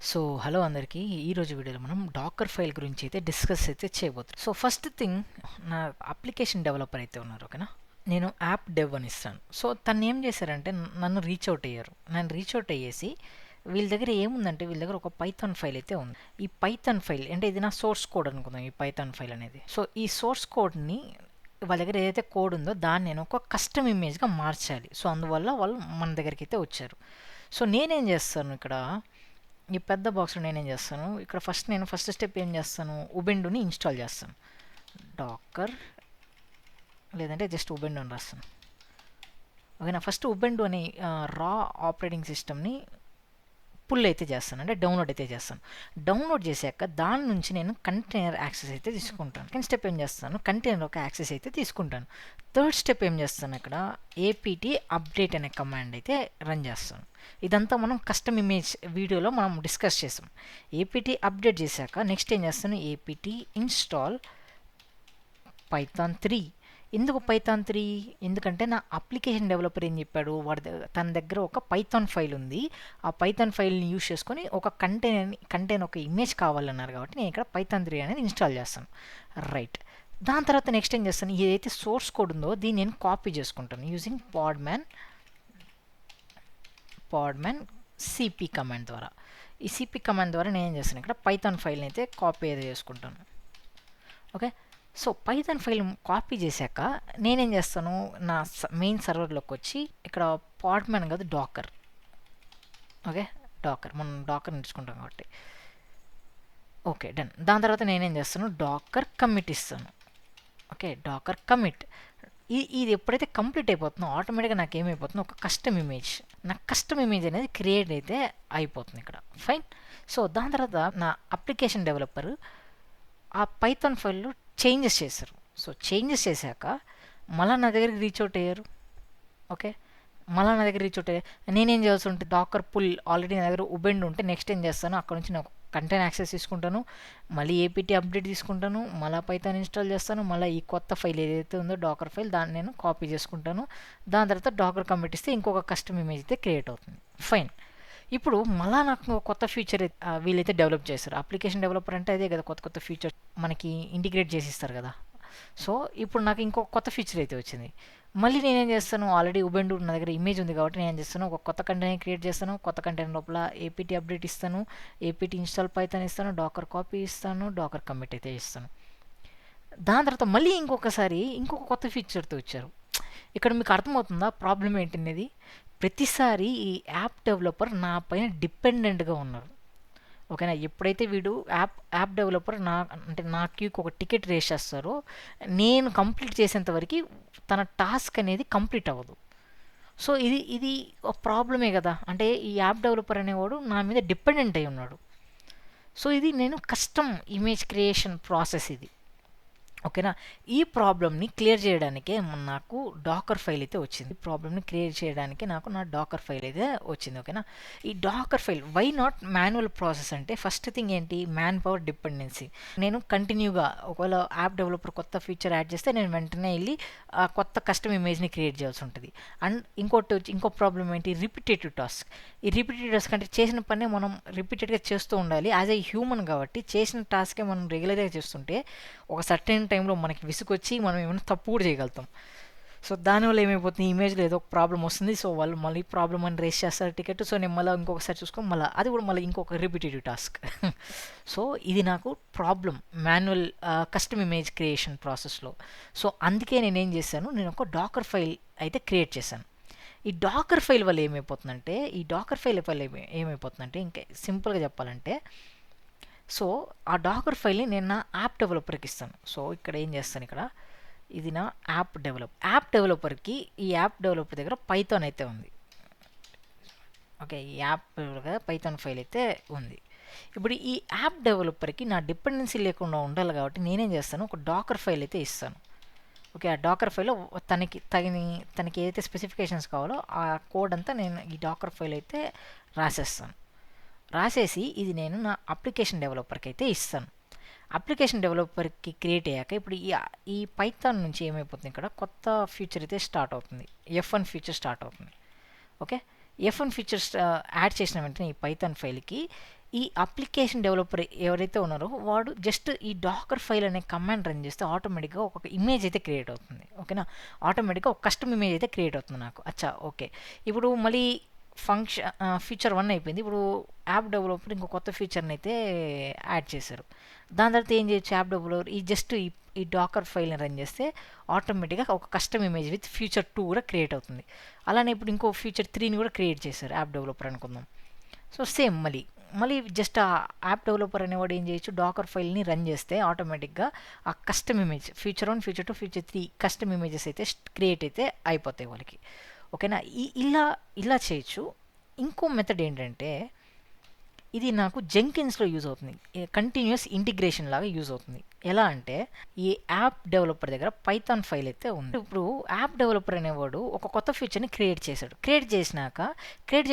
So hello అందరికీ ఈరోజు వీడియోలో మనం డాకర్ ఫైల్ గురించి అయితే డిస్కస్ అయితే చేయబోతున్నాం. సో ఫస్ట్ థింగ్, నా అప్లికేషన్ డెవలపర్ అయితే ఉన్నారు, ఓకేనా. నేను యాప్ డెవ్ అని ఇస్తాను. సో తను ఏం చేశారంటే నన్ను రీచ్ అవుట్ అయ్యారు. నన్ను రీచ్ అవుట్ అయ్యేసి వీళ్ళ దగ్గర ఏముందంటే వీళ్ళ దగ్గర ఒక పైథాన్ ఫైల్ అయితే ఉంది. ఈ పైథాన్ ఫైల్ అంటే ఇది నా సోర్స్ కోడ్ అనుకుందాం, ఈ పైథాన్ ఫైల్ అనేది. సో ఈ సోర్స్ కోడ్ని వాళ్ళ దగ్గర ఏదైతే కోడ్ ఉందో దాన్ని నేను ఒక కస్టమ్ ఇమేజ్గా మార్చాలి. సో అందువల్ల వాళ్ళు మన దగ్గరికి అయితే వచ్చారు. సో నేనేం చేస్తాను ఇక్కడ, ఈ పెద్ద బాక్స్లో నేనేం చేస్తాను, ఇక్కడ ఫస్ట్ స్టెప్ ఏం చేస్తాను, ఉబెండుని ఇన్స్టాల్ చేస్తాను. డాకర్ లేదంటే జస్ట్ ఉబెండు అని రాస్తాను. ఓకేనా. ఫస్ట్ ఉబెండు అని రా ఆపరేటింగ్ సిస్టమ్ని పుల్ అయితే చేస్తాను, అంటే డౌన్లోడ్ అయితే చేస్తాను. డౌన్లోడ్ చేశాక దాని నుంచి నేను కంటైనర్ యాక్సెస్ అయితే తీసుకుంటాను. సెకండ్ స్టెప్ ఏం చేస్తాను, కంటైనర్ ఒక యాక్సెస్ అయితే తీసుకుంటాను. థర్డ్ స్టెప్ ఏం చేస్తాను, ఇక్కడ ఏపీటీ అప్డేట్ అనే కమాండ్ అయితే రన్ చేస్తాను. ఇదంతా మనం కస్టమ్ ఇమేజ్ వీడియోలో మనం డిస్కస్ చేసాం. ఏపీటీ అప్డేట్ చేశాక నెక్స్ట్ ఏం చేస్తాను, ఏపీటీ ఇన్స్టాల్ పైథాన్ 3. ఎందుకు పైథాన్ 3? ఎందుకంటే నా అప్లికేషన్ డెవలపర్ ఏం చెప్పాడు, తన దగ్గర ఒక పైథాన్ ఫైల్ ఉంది. ఆ పైథాన్ ఫైల్ని యూజ్ చేసుకొని ఒక కంటైనర్ ఒక ఇమేజ్ కావాలన్నారు, కాబట్టి నేను ఇక్కడ పైథాన్ 3 అనేది ఇన్స్టాల్ చేస్తాను. రైట్. దాని తర్వాత నెక్స్ట్ ఏం చేస్తాను, ఏదైతే సోర్స్ కోడ్ ఉందో దీన్ని నేను కాపీ చేసుకుంటాను యూజింగ్ పాడ్మ్యాన్ సిపి కమాండ్ ద్వారా. ఈ సిపి కమాండ్ ద్వారా నేను ఏం చేస్తాను, ఇక్కడ పైథాన్ ఫైల్ని అయితే కాపీ అయితే చేసుకుంటాను. Okay. So Python file copy చేశాక నేనేం చేస్తాను, నా మెయిన్ సర్వర్లోకి వచ్చి ఇక్కడ పాడ్మ్యాన్ కాదు డాకర్. ఓకే, డాకర్ మనం డాకర్ నేర్చుకుంటాం కాబట్టి ఓకే డన్. దాని తర్వాత నేనేం చేస్తాను, డాకర్ కమిట్ ఇస్తాను. Okay, Docker commit. ఇది ఎప్పుడైతే కంప్లీట్ అయిపోతుందో ఆటోమేటిక్గా నాకు ఏమైపోతుందో ఒక కస్టమ్ ఇమేజ్, నా కస్టమ్ ఇమేజ్ అనేది క్రియేట్ అయితే అయిపోతుంది ఇక్కడ. ఫైన్. సో దాని తర్వాత నా అప్లికేషన్ డెవలపర్ ఆ పైథాన్ ఫైల్లో చేంజెస్ చేశారు. సో చేంజెస్ చేశాక మళ్ళీ నా దగ్గరికి రీచ్ అవుట్ అయ్యారు. ఓకే, మళ్ళీ నా దగ్గర రీచ్ అవుట్ అయ్యారు. నేనేం చేయాల్సి ఉంటే డాకర్ పుల్ ఆల్రెడీ నా దగ్గర ఉబెండ్ ఉంటే నెక్స్ట్ ఏం చేస్తాను, అక్కడ నుంచి నాకు కంటైనర్ యాక్సెస్ తీసుకుంటాను, మళ్ళీ ఏపీటీ అప్డేట్ తీసుకుంటాను, మళ్ళీ పైథాన్ ఇన్స్టాల్ చేస్తాను, మళ్ళీ ఈ కొత్త ఫైల్ ఏదైతే ఉందో డాకర్ ఫైల్ దాన్ని నేను కాపీ చేసుకుంటాను. దాని తర్వాత డాకర్ కమిట్ ఇస్తే ఇంకొక కస్టమ్ ఇమేజ్ అయితే క్రియేట్ అవుతుంది. ఫైన్. ఇప్పుడు మళ్ళీ నాకు కొత్త ఫీచర్ వీళ్ళైతే డెవలప్ చేస్తారు. అప్లికేషన్ డెవలపర్ అంటే అదే కదా, కొత్త ఫీచర్ మనకి ఇంటిగ్రేట్ చేసి ఇస్తారు కదా. సో ఇప్పుడు నాకు ఇంకొక కొత్త ఫీచర్ అయితే వచ్చింది. మళ్ళీ నేనేం చేస్తాను, ఆల్రెడీ ఉబెండు నా దగ్గర ఇమేజ్ ఉంది కాబట్టి నేను ఏం చేస్తాను, ఒక కొత్త కంటైనర్ క్రియేట్ చేస్తాను. కొత్త కంటైనర్ లోపల ఏపీటీ అప్డేట్ ఇస్తాను, ఏపీటీ ఇన్స్టాల్ పైథాన్ ఇస్తాను, డాకర్ కాపీ ఇస్తాను, డాకర్ కమిట్ అయితే ఇస్తాను. దాని తర్వాత మళ్ళీ ఇంకొక కొత్త ఫీచర్తో వచ్చారు. ఇక్కడ మీకు అర్థమవుతుందా ప్రాబ్లం ఏంటనేది? ప్రతిసారి ఈ యాప్ డెవలపర్ నా పైన డిపెండెంట్గా ఉన్నారు. ఓకేనా. ఎప్పుడైతే వీడు యాప్ డెవలపర్ నా క్యూకి ఒక టికెట్ రేస్ చేస్తారో నేను కంప్లీట్ చేసేంత వరకు తన టాస్క్ అనేది కంప్లీట్ అవ్వదు. సో ఇది ఒక ప్రాబ్లమే కదా. అంటే ఈ యాప్ డెవలపర్ అనేవాడు నా మీద డిపెండెంట్ అయి ఉన్నాడు. సో ఇది నేను కస్టమ్ ఇమేజ్ క్రియేషన్ ప్రాసెస్ ఇది. ఓకేనా. ఈ ప్రాబ్లమ్ని క్లియర్ చేయడానికే నాకు డాకర్ ఫైల్ అయితే వచ్చింది. ఈ ప్రాబ్లమ్ని క్లియర్ చేయడానికి నాకు నా డాకర్ ఫైల్ అయితే వచ్చింది. ఓకేనా. ఈ docker file why not manual process అంటే ఫస్ట్ థింగ్ ఏంటి, మ్యాన్ పవర్ డిపెండెన్సీ. నేను కంటిన్యూగా ఒకవేళ యాప్ డెవలపర్ కొత్త ఫీచర్ యాడ్ చేస్తే నేను వెంటనే వెళ్ళి కొత్త కస్టమ్ ఇమేజ్ని క్రియేట్ చేయాల్సి ఉంటుంది. అండ్ ఇంకో ప్రాబ్లం ఏంటి, రిపిటేటివ్ టాస్క్. ఈ రిపిటేటివ్ టాస్క్ అంటే చేసిన పని మనం రిపీటెడ్గా చేస్తూ ఉండాలి. యాజ్ ఏ హ్యూమన్ కాబట్టి చేసిన టాస్కే మనం రెగ్యులర్గా చేస్తుంటే ఒక సర్టెన్ టైంలో మనకి విసుకొచ్చి మనం ఏమైనా తప్పు కూడా చేయగలుగుతాం. సో దానివల్ల ఏమైపోతుంది, ఇమేజ్లో ఏదో ఒక ప్రాబ్లం వస్తుంది. సో వాళ్ళు మళ్ళీ ప్రాబ్లం అని రేస్ చేస్తారు టికెట్. సో నేను మళ్ళీ ఇంకొకసారి చూసుకొని అది కూడా మళ్ళీ ఇంకొక రిపిటేటివ్ టాస్క్. సో ఇది నాకు problem manual custom image creation ప్రాసెస్లో. సో అందుకే నేనేం చేశాను, నేను ఒక డాకర్ ఫైల్ అయితే క్రియేట్ చేశాను. ఈ డాకర్ ఫైల్ వల్ల ఏమైపోతుందంటే ఇంకా సింపుల్గా చెప్పాలంటే, సో ఆ డాకర్ ఫైల్ని నేను నా యాప్ డెవలపర్కి ఇస్తాను. సో ఇక్కడ ఏం చేస్తాను, ఇక్కడ ఇది నా యాప్ డెవలపర్కి ఈ యాప్ డెవలపర్ దగ్గర పైథాన్ అయితే ఉంది. ఓకే, ఈ యాప్ పైథాన్ ఫైల్ అయితే ఉంది. ఇప్పుడు ఈ యాప్ డెవలపర్కి నా డిపెండెన్సీ లేకుండా ఉండాలి కాబట్టి నేనేం చేస్తాను, ఒక డాకర్ ఫైల్ అయితే ఇస్తాను. ఓకే, ఆ డాకర్ ఫైల్లో తనకి ఏదైతే స్పెసిఫికేషన్స్ కావాలో ఆ కోడ్ అంతా నేను ఈ డాకర్ ఫైల్ అయితే రాసేసి ఇది నేను నా అప్లికేషన్ డెవలపర్కి అయితే ఇస్తాను. అప్లికేషన్ డెవలపర్కి క్రియేట్ అయ్యాక ఇప్పుడు ఈ పైథాన్ నుంచి ఏమైపోతుంది, ఇక్కడ కొత్త ఫీచర్ అయితే స్టార్ట్ అవుతుంది, F1 ఫీచర్ స్టార్ట్ అవుతుంది. ఓకే, F1 ఫీచర్స్ యాడ్ చేసిన వెంటనే ఈ పైథాన్ ఫైల్కి ఈ అప్లికేషన్ డెవలపర్ ఎవరైతే ఉన్నారో వాడు జస్ట్ ఈ డాకర్ ఫైల్ అనే కమాండ్ రన్ చేస్తే ఆటోమేటిక్గా ఒక ఇమేజ్ అయితే క్రియేట్ అవుతుంది. ఓకేనా, ఆటోమేటిక్గా ఒక కస్టమ్ ఇమేజ్ అయితే క్రియేట్ అవుతుంది నాకు. అచ్చా, ఓకే. ఇప్పుడు మళ్ళీ ఫీచర్ 1 అయిపోయింది. ఇప్పుడు యాప్ డెవలపర్ ఇంకో కొత్త ఫీచర్ని అయితే యాడ్ చేశారు. దాని తర్వాత ఏం చేయొచ్చు, యాప్ డెవలపర్ ఈ డాకర్ ఫైల్ని రన్ చేస్తే ఆటోమేటిక్గా ఒక కస్టమ్ ఇమేజ్ విత్ ఫీచర్ 2 కూడా క్రియేట్ అవుతుంది. అలానే ఇప్పుడు ఇంకో ఫీచర్ 3ని కూడా క్రియేట్ చేశారు యాప్ డెవలపర్ అనుకుందాం. సో సేమ్ మళ్ళీ జస్ట్ ఆ యాప్ డెవలపర్ అనేవాడు ఏం చేయొచ్చు, డాకర్ ఫైల్ని రన్ చేస్తే ఆటోమేటిక్గా ఆ custom image feature 1, feature 2, feature 3 custom images అయితే క్రియేట్ అయితే అయిపోతాయి వాళ్ళకి. ఓకేనా, ఇలా చేయొచ్చు. ఇంకో మెథడ్ ఏంటంటే ఇది నాకు జెంకిన్స్లో యూజ్ అవుతుంది, కంటిన్యూస్ ఇంటిగ్రేషన్ లాగా యూజ్ అవుతుంది. ఎలా అంటే ఈ యాప్ డెవలపర్ దగ్గర పైథాన్ ఫైల్ అయితే ఉంది. ఇప్పుడు యాప్ డెవలపర్ అనేవాడు ఒక కొత్త ఫీచర్ని క్రియేట్ చేశాడు. క్రియేట్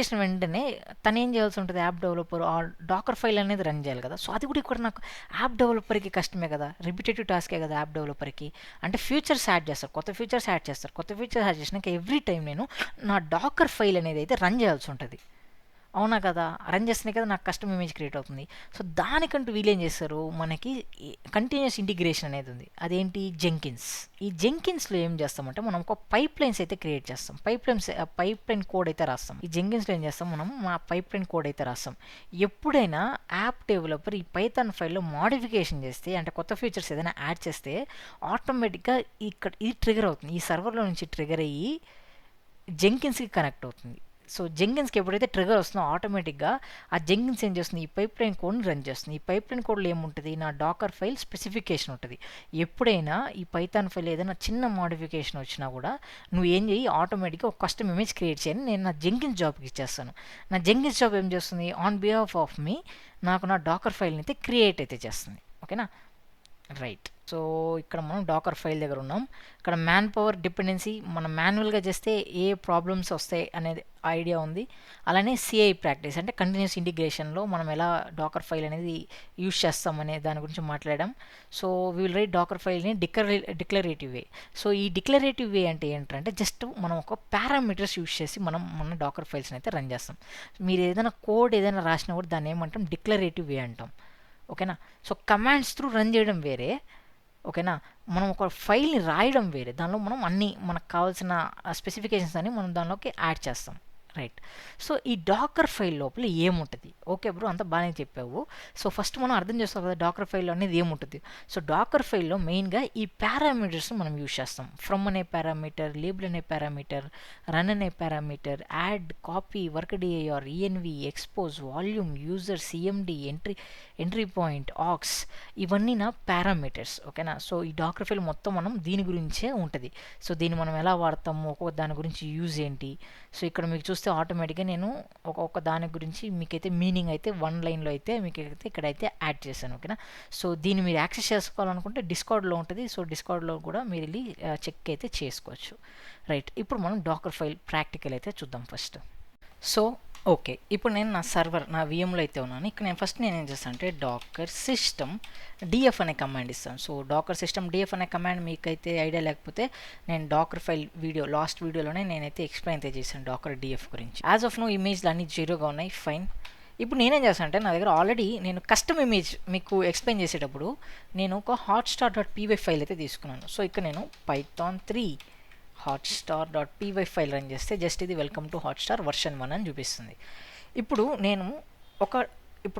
చేసిన వెంటనే తను ఏం చేయాల్సి ఉంటుంది, యాప్ డెవలపర్ ఆ డాకర్ ఫైల్ అనేది రన్ చేయాలి కదా. సో అది కూడా ఇక్కడ నాకు యాప్ డెవలపర్కి కష్టమే కదా, రిపిటేటివ్ టాస్కే కదా యాప్ డెవలపర్కి. అంటే ఫీచర్స్ యాడ్ చేస్తారు, కొత్త ఫీచర్స్ యాడ్ చేసినాక ఎవ్రీ టైం నేను నా డాకర్ ఫైల్ అనేది అయితే రన్ చేయాల్సి ఉంటుంది. అవునా కదా, రన్ చేస్తేనే కదా నాకు కస్టమ్ ఇమేజ్ క్రియేట్ అవుతుంది. సో దానికంటూ వీళ్ళు ఏం చేస్తారు, మనకి కంటిన్యూస్ ఇంటిగ్రేషన్ అనేది ఉంది. అదేంటి, జెంకిన్స్. ఈ జెంకిన్స్లో ఏం చేస్తామంటే మనం ఒక పైప్ లైన్స్ అయితే క్రియేట్ చేస్తాం, పైప్ లైన్ కోడ్ అయితే రాస్తాం. ఈ జెంకిన్స్లో ఏం చేస్తాం, మనం మా పైప్ లైన్ కోడ్ అయితే రాస్తాం. ఎప్పుడైనా యాప్ డెవలపర్ ఈ పైథాన్ ఫైల్లో మోడిఫికేషన్ చేస్తే, అంటే కొత్త ఫీచర్స్ ఏదైనా యాడ్ చేస్తే ఆటోమేటిక్గా ఇది ట్రిగర్ అవుతుంది, ఈ సర్వర్లో నుంచి ట్రిగర్ అయ్యి జెంకిన్స్కి కనెక్ట్ అవుతుంది. సో జెంకిన్స్కి ఎప్పుడైతే ట్రిగర్ వస్తుందో ఆటోమేటిక్గా ఆ జెంకిన్స్ ఏం చేస్తుంది, ఈ పైప్ లైన్ కోడ్ని రన్ చేస్తుంది. ఈ పైప్ లైన్ కోడ్లో ఏముంటుంది, నా డాకర్ ఫైల్ స్పెసిఫికేషన్ ఉంటుంది. ఎప్పుడైనా ఈ పైథాన్ ఫైల్ ఏదైనా చిన్న మోడిఫికేషన్ వచ్చినా కూడా నువ్వు ఏం చేయి, ఆటోమేటిక్గా ఒక కస్టమ్ ఇమేజ్ క్రియేట్ చేయని నేను నా జెంకిన్స్ జాబ్కి ఇచ్చేస్తాను. నా జెంకిన్స్ జాబ్ ఏం చేస్తుంది, ఆన్ బిహాఫ్ ఆఫ్ మీ నాకు నా డాకర్ ఫైల్ని అయితే క్రియేట్ అయితే చేస్తుంది. ఓకేనా, రైట్. సో ఇక్కడ మనం డాకర్ ఫైల్ దగ్గర ఉన్నాం. ఇక్కడ మ్యాన్ పవర్ డిపెండెన్సీ మనం మాన్యువల్గా చేస్తే ఏ ప్రాబ్లమ్స్ వస్తాయి అనేది ఐడియా ఉంది. అలానే సిఐ ప్రాక్టీస్ అంటే కంటిన్యూస్ ఇంటిగ్రేషన్లో మనం ఎలా డాకర్ ఫైల్ అనేది యూజ్ చేస్తాం అనే దాని గురించి మాట్లాడాం. So we will write docker ఫైల్ని డిక్లరేటివ్ వే. సో ఈ డిక్లరేటివ్ వే అంటే ఏంటంటే జస్ట్ మనం ఒక పారామీటర్స్ యూజ్ చేసి మన డాకర్ ఫైల్స్ని అయితే రన్ చేస్తాం. మీరు ఏదైనా కోడ్ ఏదైనా రాసినా కూడా దాన్ని ఏమంటాం, డిక్లరేటివ్ వే అంటాం. ఓకేనా, సో కమాండ్స్ త్రూ రన్ చేయడం వేరే, ఓకేనా, మనం ఒక ఫైల్ని రాయడం వేరే. దానిలో మనం మనకు కావాల్సిన స్పెసిఫికేషన్స్ అని మనం దానిలోకి యాడ్ చేస్తాం. రైట్. సో ఈ డాకర్ ఫైల్ లోపల ఏముంటుంది, ఓకే బ్రో అంతా బాగానే చెప్పావు. సో ఫస్ట్ మనం అర్థం చేసుకోవాలి కదా డాకర్ ఫైల్లో అనేది ఏముంటుంది. సో డాకర్ ఫైల్లో మెయిన్గా ఈ పారామీటర్స్ని మనం యూజ్ చేస్తాం. ఫ్రమ్ అనే పారామీటర్, లేబుల్ అనే పారామీటర్, రన్ అనే parameter, add, copy, work DIR, ENV, expose, volume, user, CMD, entry point, aux, ఇవన్నీ నా పారామీటర్స్. ఓకేనా, సో ఈ డాకర్ ఫైల్ మొత్తం మనం దీని గురించే ఉంటుంది. సో దీన్ని మనం ఎలా వాడతాము, ఒక్కొక్క దాని గురించి యూజ్ ఏంటి. సో ఇక్కడ మీకు చూస్తే ఆటోమేటిక్గా నేను ఒక్కొక్క దాని గురించి మీకైతే మీనింగ్ అయితే 1 లైన్లో అయితే మీకైతే ఇక్కడైతే యాడ్ చేశాను. ఓకేనా, సో దీన్ని మీరు యాక్సెస్ చేసుకోవాలనుకుంటే డిస్కార్డ్లో ఉంటుంది. సో డిస్కార్డ్లో కూడా మీరు వెళ్ళి చెక్ అయితే చేసుకోవచ్చు. రైట్, ఇప్పుడు మనం డాకర్ ఫైల్ ప్రాక్టికల్ అయితే చూద్దాం ఫస్ట్. సో ఓకే, ఇప్పుడు నేను నా సర్వర్ నా విఎంలో అయితే ఉన్నాను. ఇక్కడ నేను ఏం చేస్తాను అంటే డాకర్ సిస్టమ్ డిఎఫ్ అనే కమాండ్ ఇస్తాను. సో డాకర్ సిస్టమ్ డిఎఫ్ అనే కమాండ్ మీకైతే ఐడియా లేకపోతే నేను డాకర్ ఫైల్ లాస్ట్ వీడియోలోనే నేనైతే ఎక్స్ప్లెయిన్ అయితే చేశాను డాకర్ డిఎఫ్ గురించి. యాజ్ ఆఫ్ నో ఇమేజ్లు అన్ని 0గా ఉన్నాయి, ఫైన్. ఇప్పుడు నేనేం చేస్తాను అంటే నా దగ్గర ఆల్రెడీ నేను కస్టమ్ ఇమేజ్ మీకు ఎక్స్ప్లెయిన్ చేసేటప్పుడు నేను ఒక hotstar.py ఫైల్ అయితే తీసుకున్నాను. సో ఇక్కడ నేను python3 hotstar.py ఫైల్ రన్ చేస్తే జస్ట్ ఇది వెల్కమ్ టు హాట్స్టార్ వర్షన్ 1 అని చూపిస్తుంది. ఇప్పుడు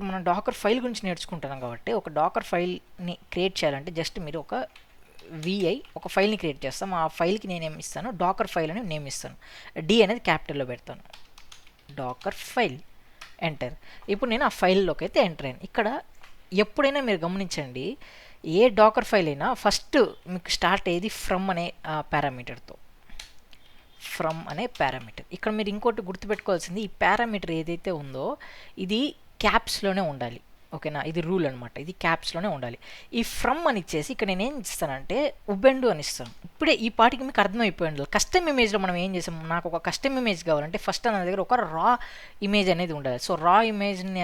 మనం డాకర్ ఫైల్ గురించి నేర్చుకుంటున్నాం కాబట్టి ఒక డాకర్ ఫైల్ని క్రియేట్ చేయాలంటే జస్ట్ మీరు ఒక ఫైల్ని క్రియేట్ చేస్తాం. ఆ ఫైల్కి నేనేమి ఇస్తాను, డాకర్ ఫైల్ అని నేమ్ ఇస్తాను. డి అనేది క్యాపిటల్లో పెడతాను, డాకర్ ఫైల్, ఎంటర్. ఇప్పుడు నేను ఆ ఫైల్లోకి అయితే ఎంటర్ అయ్యాను. ఇక్కడ ఎప్పుడైనా మీరు గమనించండి, ఏ డాకర్ ఫైల్ అయినా ఫస్ట్ మీకు స్టార్ట్ అయ్యేది ఫ్రమ్ అనే పారామీటర్తో. ఇక్కడ మీరు ఇంకోటి గుర్తుపెట్టుకోవాల్సింది, ఈ పారామీటర్ ఏదైతే ఉందో ఇది క్యాప్స్లోనే ఉండాలి. ఓకేనా, ఇది రూల్ అనమాట, ఇది క్యాప్స్లోనే ఉండాలి. ఈ ఫ్రమ్ అని ఇచ్చేసి ఇక్కడ నేను ఏం ఇస్తానంటే ఉబెండు అని ఇస్తాను. ఇప్పుడే ఈ పాటికి మీకు అర్థమైపోయి ఉండాలి. కస్టమ్ ఇమేజ్లో మనం ఏం చేసాం, నాకు ఒక కస్టమ్ ఇమేజ్ కావాలంటే ఫస్ట్ నా దగ్గర ఒక రా ఇమేజ్ అనేది ఉండాలి. సో రా ఇమేజ్ని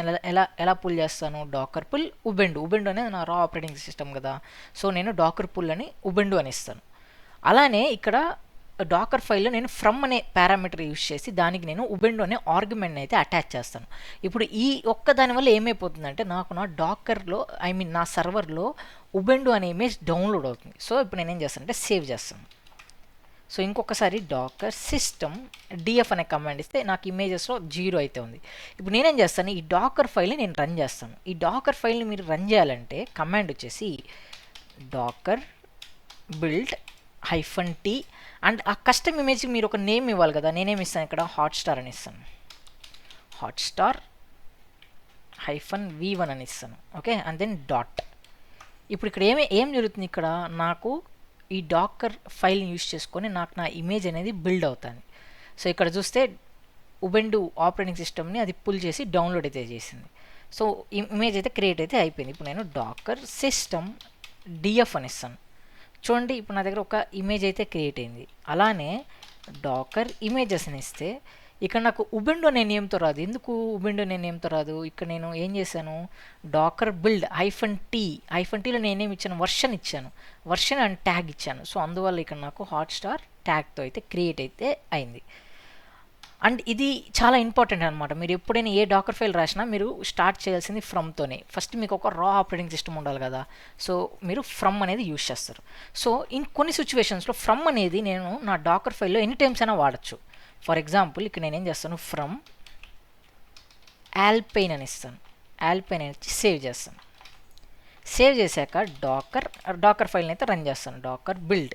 ఎలా పుల్ చేస్తాను, డాకర్ పుల్ ఉబెండు అనేది నా రా ఆపరేటింగ్ సిస్టమ్ కదా. సో నేను డాకర్ పుల్ అని ఉబెండు అని ఇస్తాను. అలానే ఇక్కడ డాకర్ ఫైల్లో నేను ఫ్రమ్ అనే పారామీటర్ యూస్ చేసి దానికి నేను ఉబెండు అనే ఆర్గ్యుమెంట్ని అయితే అటాచ్ చేస్తాను. ఇప్పుడు ఈ ఒక్క దానివల్ల ఏమైపోతుందంటే నాకు నా డాకర్లో నా సర్వర్లో ఉబెండు అనే ఇమేజ్ డౌన్లోడ్ అవుతుంది. సో ఇప్పుడు నేనేం చేస్తానంటే సేవ్ చేస్తాను. సో ఇంకొకసారి డాకర్ సిస్టమ్ డిఎఫ్ అనే కమాండ్ ఇస్తే నాకు ఇమేజెస్లో 0 అయితే ఉంది. ఇప్పుడు నేనేం చేస్తాను, ఈ డాకర్ ఫైల్ని నేను రన్ చేస్తాను. ఈ డాకర్ ఫైల్ని మీరు రన్ చేయాలంటే కమాండ్ వచ్చేసి డాకర్ బిల్డ్ -t అండ్ ఆ కస్టమ్ ఇమేజ్కి మీరు ఒక నేమ్ ఇవ్వాలి కదా. నేనేమి ఇస్తాను ఇక్కడ హాట్స్టార్ అని ఇస్తాను. హాట్స్టార్ -v1 అని ఇస్తాను. Okay, and then dot. ఇప్పుడు ఇక్కడ ఏం జరుగుతుంది, ఇక్కడ నాకు ఈ డాకర్ ఫైల్ని యూస్ చేసుకొని నాకు నా ఇమేజ్ అనేది బిల్డ్ అవుతుంది. సో ఇక్కడ చూస్తే ఉబెండు ఆపరేటింగ్ సిస్టమ్ని అది పుల్ చేసి డౌన్లోడ్ అయితే చేసింది. సో ఇమేజ్ అయితే క్రియేట్ అయితే అయిపోయింది. ఇప్పుడు నేను డాకర్ సిస్టమ్ డిఎఫ్ అని ఇస్తాను. చూడండి, ఇప్పుడు నా దగ్గర ఒక ఇమేజ్ అయితే క్రియేట్ అయింది. అలానే డాకర్ ఇమేజెస్ అని ఇస్తే ఇక్కడ నాకు ఉబెండు అనే నేమ్తో రాదు. ఎందుకు ఉబెండు అనే నేమ్తో రాదు? ఇక్కడ నేను ఏం చేశాను, డాకర్ బిల్డ్ -tలో నేనేమి ఇచ్చాను, వర్షన్ ఇచ్చాను, వర్షన్ అండ్ ట్యాగ్ ఇచ్చాను. సో అందువల్ల ఇక్కడ నాకు హాట్స్టార్ ట్యాగ్తో అయితే క్రియేట్ అయితే అయింది. అండ్ ఇది చాలా ఇంపార్టెంట్ అనమాట. మీరు ఎప్పుడైనా ఏ డాకర్ ఫైల్ రాసినా మీరు స్టార్ట్ చేయాల్సింది ఫ్రమ్తోనే. ఫస్ట్ మీకు ఒక రా ఆపరేటింగ్ సిస్టమ్ ఉండాలి కదా. సో మీరు ఫ్రమ్ అనేది యూజ్ చేస్తారు. సో కొన్ని సిచ్యువేషన్స్లో ఫ్రమ్ అనేది నేను నా డాకర్ ఫైల్లో ఎనీ టైమ్స్ అయినా వాడచ్చు. ఫర్ ఎగ్జాంపుల్ ఇక్కడ నేనేం చేస్తాను, ఫ్రమ్ ఆల్పైన్ అని ఇస్తాను. ఆల్పైన్ అని ఇచ్చి సేవ్ చేస్తాను. సేవ్ చేశాక డాకర్ ఫైల్ని అయితే రన్ చేస్తాను. Docker build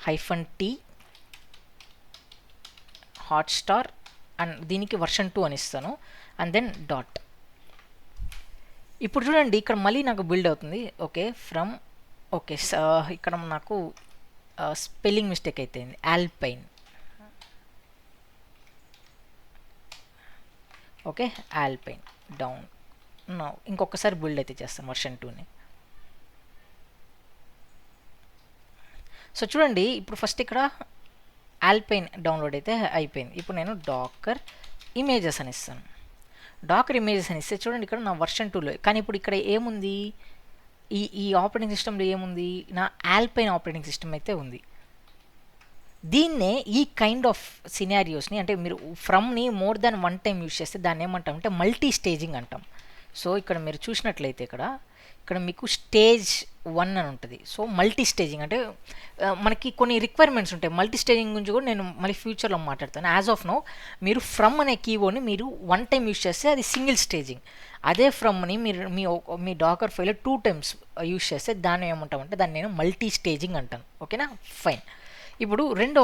-t Hotstar and దీనికి వర్షన్ 2 అని ఇస్తాను. And then dot. ఇప్పుడు చూడండి, ఇక్కడ మళ్ళీ నాకు బిల్డ్ అవుతుంది. ఓకే, ఫ్రమ్ ఓకే, ఇక్కడ నాకు స్పెల్లింగ్ మిస్టేక్ అయితే ఆల్పైన్. Okay, alpine down. ఇంకొకసారి బిల్డ్ అయితే చేస్తాను వర్షన్ 2ని. సో చూడండి, ఇప్పుడు ఫస్ట్ ఇక్కడ ఆల్పైన్ డౌన్లోడ్ అయితే అయిపోయింది. ఇప్పుడు నేను డాకర్ ఇమేజెస్ అని ఇస్తాను. డాకర్ ఇమేజెస్ అని ఇస్తే చూడండి, ఇక్కడ నా వర్షన్ 2లో. కానీ ఇప్పుడు ఇక్కడ ఏముంది, ఈ ఆపరేటింగ్ సిస్టంలో ఏముంది, నా ఆల్పైన్ ఆపరేటింగ్ సిస్టమ్ అయితే ఉంది. దీన్నే ఈ కైండ్ ఆఫ్ సినారియోస్ని, అంటే మీరు ఫ్రమ్ని మోర్ దాన్ 1 టైం యూజ్ చేస్తే దాన్ని ఏమంటాం అంటే మల్టీ స్టేజింగ్ అంటాం. సో ఇక్కడ మీరు చూసినట్లయితే ఇక్కడ మీకు స్టేజ్ 1 అని ఉంటుంది. సో మల్టీ స్టేజింగ్ అంటే మనకి కొన్ని రిక్వైర్మెంట్స్ ఉంటాయి. మల్టీ స్టేజింగ్ గురించి కూడా నేను మళ్ళీ ఫ్యూచర్లో మాట్లాడతాను. యాజ్ ఆఫ్ నో మీరు ఫ్రమ్ అనే కీవర్డ్ని మీరు 1 టైం యూజ్ చేస్తే అది సింగిల్ స్టేజింగ్. అదే ఫ్రమ్ని మీరు మీ డాకర్ ఫైల్లో 2 టైమ్స్ యూజ్ చేస్తే దాన్ని ఏమంటామంటే దాన్ని నేను మల్టీ స్టేజింగ్ అంటాను. ఓకేనా, ఫైన్. ఇప్పుడు రెండో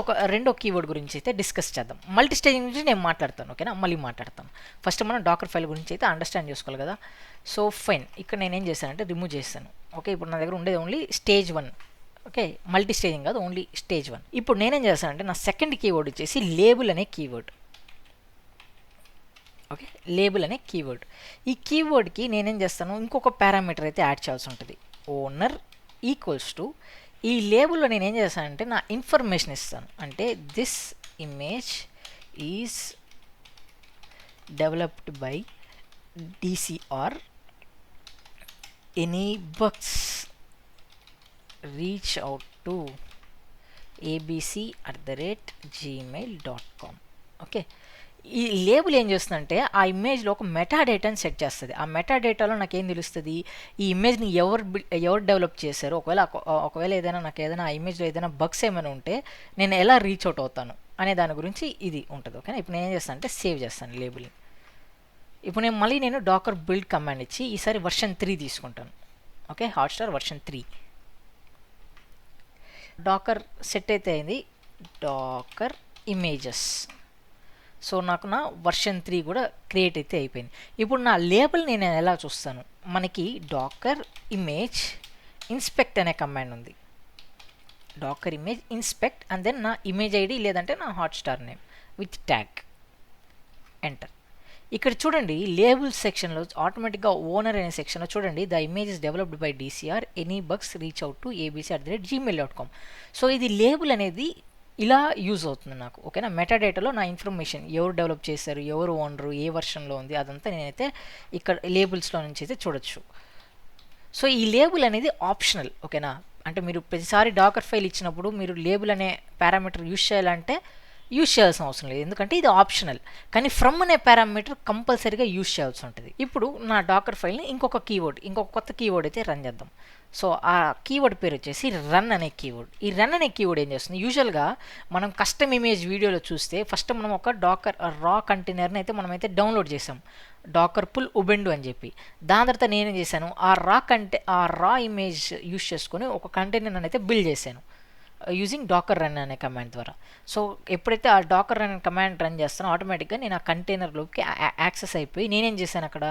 కీవర్డ్ గురించి అయితే డిస్కస్ చేద్దాం. మల్టీ స్టేజింగ్ గురించి నేను మాట్లాడతాను. ఓకేనా, మళ్ళీ మాట్లాడతాను. ఫస్ట్ మనం డాకర్ ఫైల్ గురించి అయితే అండర్స్టాండ్ చేసుకోవాలి కదా. సో ఫైన్, ఇక్కడ నేనేం చేశానంటే రిమూవ్ చేశాను. ఓకే, ఇప్పుడు నా దగ్గర ఉండేది only stage 1. Okay, multi staging కాదు, ఓన్లీ స్టేజ్ 1. ఇప్పుడు నేనేం చేస్తానంటే నా సెకండ్ కీవర్డ్ వచ్చేసి లేబుల్ అనే కీవర్డ్. ఓకే, లేబుల్ అనే కీవర్డ్. ఈ కీవర్డ్కి నేనేం చేస్తాను, ఇంకొక పారామీటర్ అయితే యాడ్ చేయాల్సి ఉంటుంది. ఓనర్ ఈక్వల్స్ టు ఈ లేబుల్లో నేనేం చేస్తానంటే నా ఇన్ఫర్మేషన్ ఇస్తాను. అంటే this image is developed by DCR, any bugs reach out to abc@gmail.com. Okay, ఈ లేబుల్ ఏం చేస్తుందంటే ఆ ఇమేజ్లో ఒక మెటా డేటాని సెట్ చేస్తుంది. ఆ మెటా డేటాలో నాకేం తెలుస్తుంది, ఈ ఇమేజ్ని ఎవరు డెవలప్ చేశారు, ఒకవేళ ఏదైనా నాకు ఏదైనా ఆ ఇమేజ్లో ఏదైనా బగ్స్ ఏమైనా ఉంటే నేను ఎలా రీచ్ అవుట్ అవుతాను అనే దాని గురించి ఇది ఉంటుంది. ఓకేనా, ఇప్పుడు నేను ఏం చేస్తాను అంటే సేవ్ చేస్తాను లేబుల్ని. ఇప్పుడు నేను డాకర్ బిల్డ్ కమాండ్ ఇచ్చి ఈసారి వర్షన్ 3 తీసుకుంటాను. Okay, Hotstar version 3. Docker set అయితే అయింది. Dakar images. సో నాకు నా వర్షన్ 3 కూడా క్రియేట్ అయితే అయిపోయింది. ఇప్పుడు నా లేబుల్ నేను ఎలా చూస్తాను, మనకి డాకర్ ఇమేజ్ ఇన్స్పెక్ట్ అనే కమాండ్ ఉంది. Docker image inspect and then నా ఇమేజ్ ఐడి లేదంటే నా Hotstar name with tag, enter. ఇక్కడ చూడండి లేబుల్ సెక్షన్లో ఆటోమేటిక్గా ఓనర్ అనే సెక్షన్లో చూడండి the image is developed by DCR, any bugs reach out to abc@gmail.com. So ఇది లేబుల్ అనేది ఇలా యూజ్ అవుతుంది నాకు. ఓకేనా, మెటాడేటాలో నా ఇన్ఫర్మేషన్ ఎవరు డెవలప్ చేశారు, ఎవరు ఓనరు, ఏ వర్షన్లో ఉంది, అదంతా నేనైతే ఇక్కడ లేబుల్స్లో నుంచి అయితే చూడొచ్చు. సో ఈ లేబుల్ అనేది ఆప్షనల్. ఓకేనా, అంటే మీరు ప్రతిసారి డాకర్ ఫైల్ ఇచ్చినప్పుడు మీరు లేబుల్ అనే పారామీటర్ యూజ్ చేయాలంటే యూజ్ చేయాల్సిన అవసరం లేదు, ఎందుకంటే ఇది ఆప్షనల్. కానీ ఫ్రమ్ అనే పారామీటర్ కంపల్సరీగా యూజ్ చేయాల్సి ఉంటుంది. ఇప్పుడు నా డాకర్ ఫైల్ని ఇంకొక కొత్త కీవర్డ్ అయితే రన్ చేద్దాం. సో ఆ కీవర్డ్ పేరు వచ్చేసి రన్ అనే కీవర్డ్. ఈ రన్ అనే కీవర్డ్ ఏం చేస్తుంది, యూజువల్గా మనం కస్టమ్ ఇమేజ్ వీడియోలో చూస్తే ఫస్ట్ మనం ఒక డాకర్ రా కంటైనర్ని అయితే మనమైతే డౌన్లోడ్ చేసాం, డాకర్ పుల్ ఉబెండు అని చెప్పి. దాని తర్వాత నేనేం చేశాను, ఆ రా ఇమేజ్ యూజ్ చేసుకొని ఒక కంటైనర్ అయితే బిల్డ్ చేశాను యూజింగ్ డాకర్ రన్ అనే కమాండ్ ద్వారా. సో ఎప్పుడైతే ఆ డాకర్ రన్ అనే కమాండ్ రన్ చేస్తానో ఆటోమేటిక్గా నేను ఆ కంటైనర్లోకి యాక్సెస్ అయిపోయి నేనేం చేశాను, అక్కడ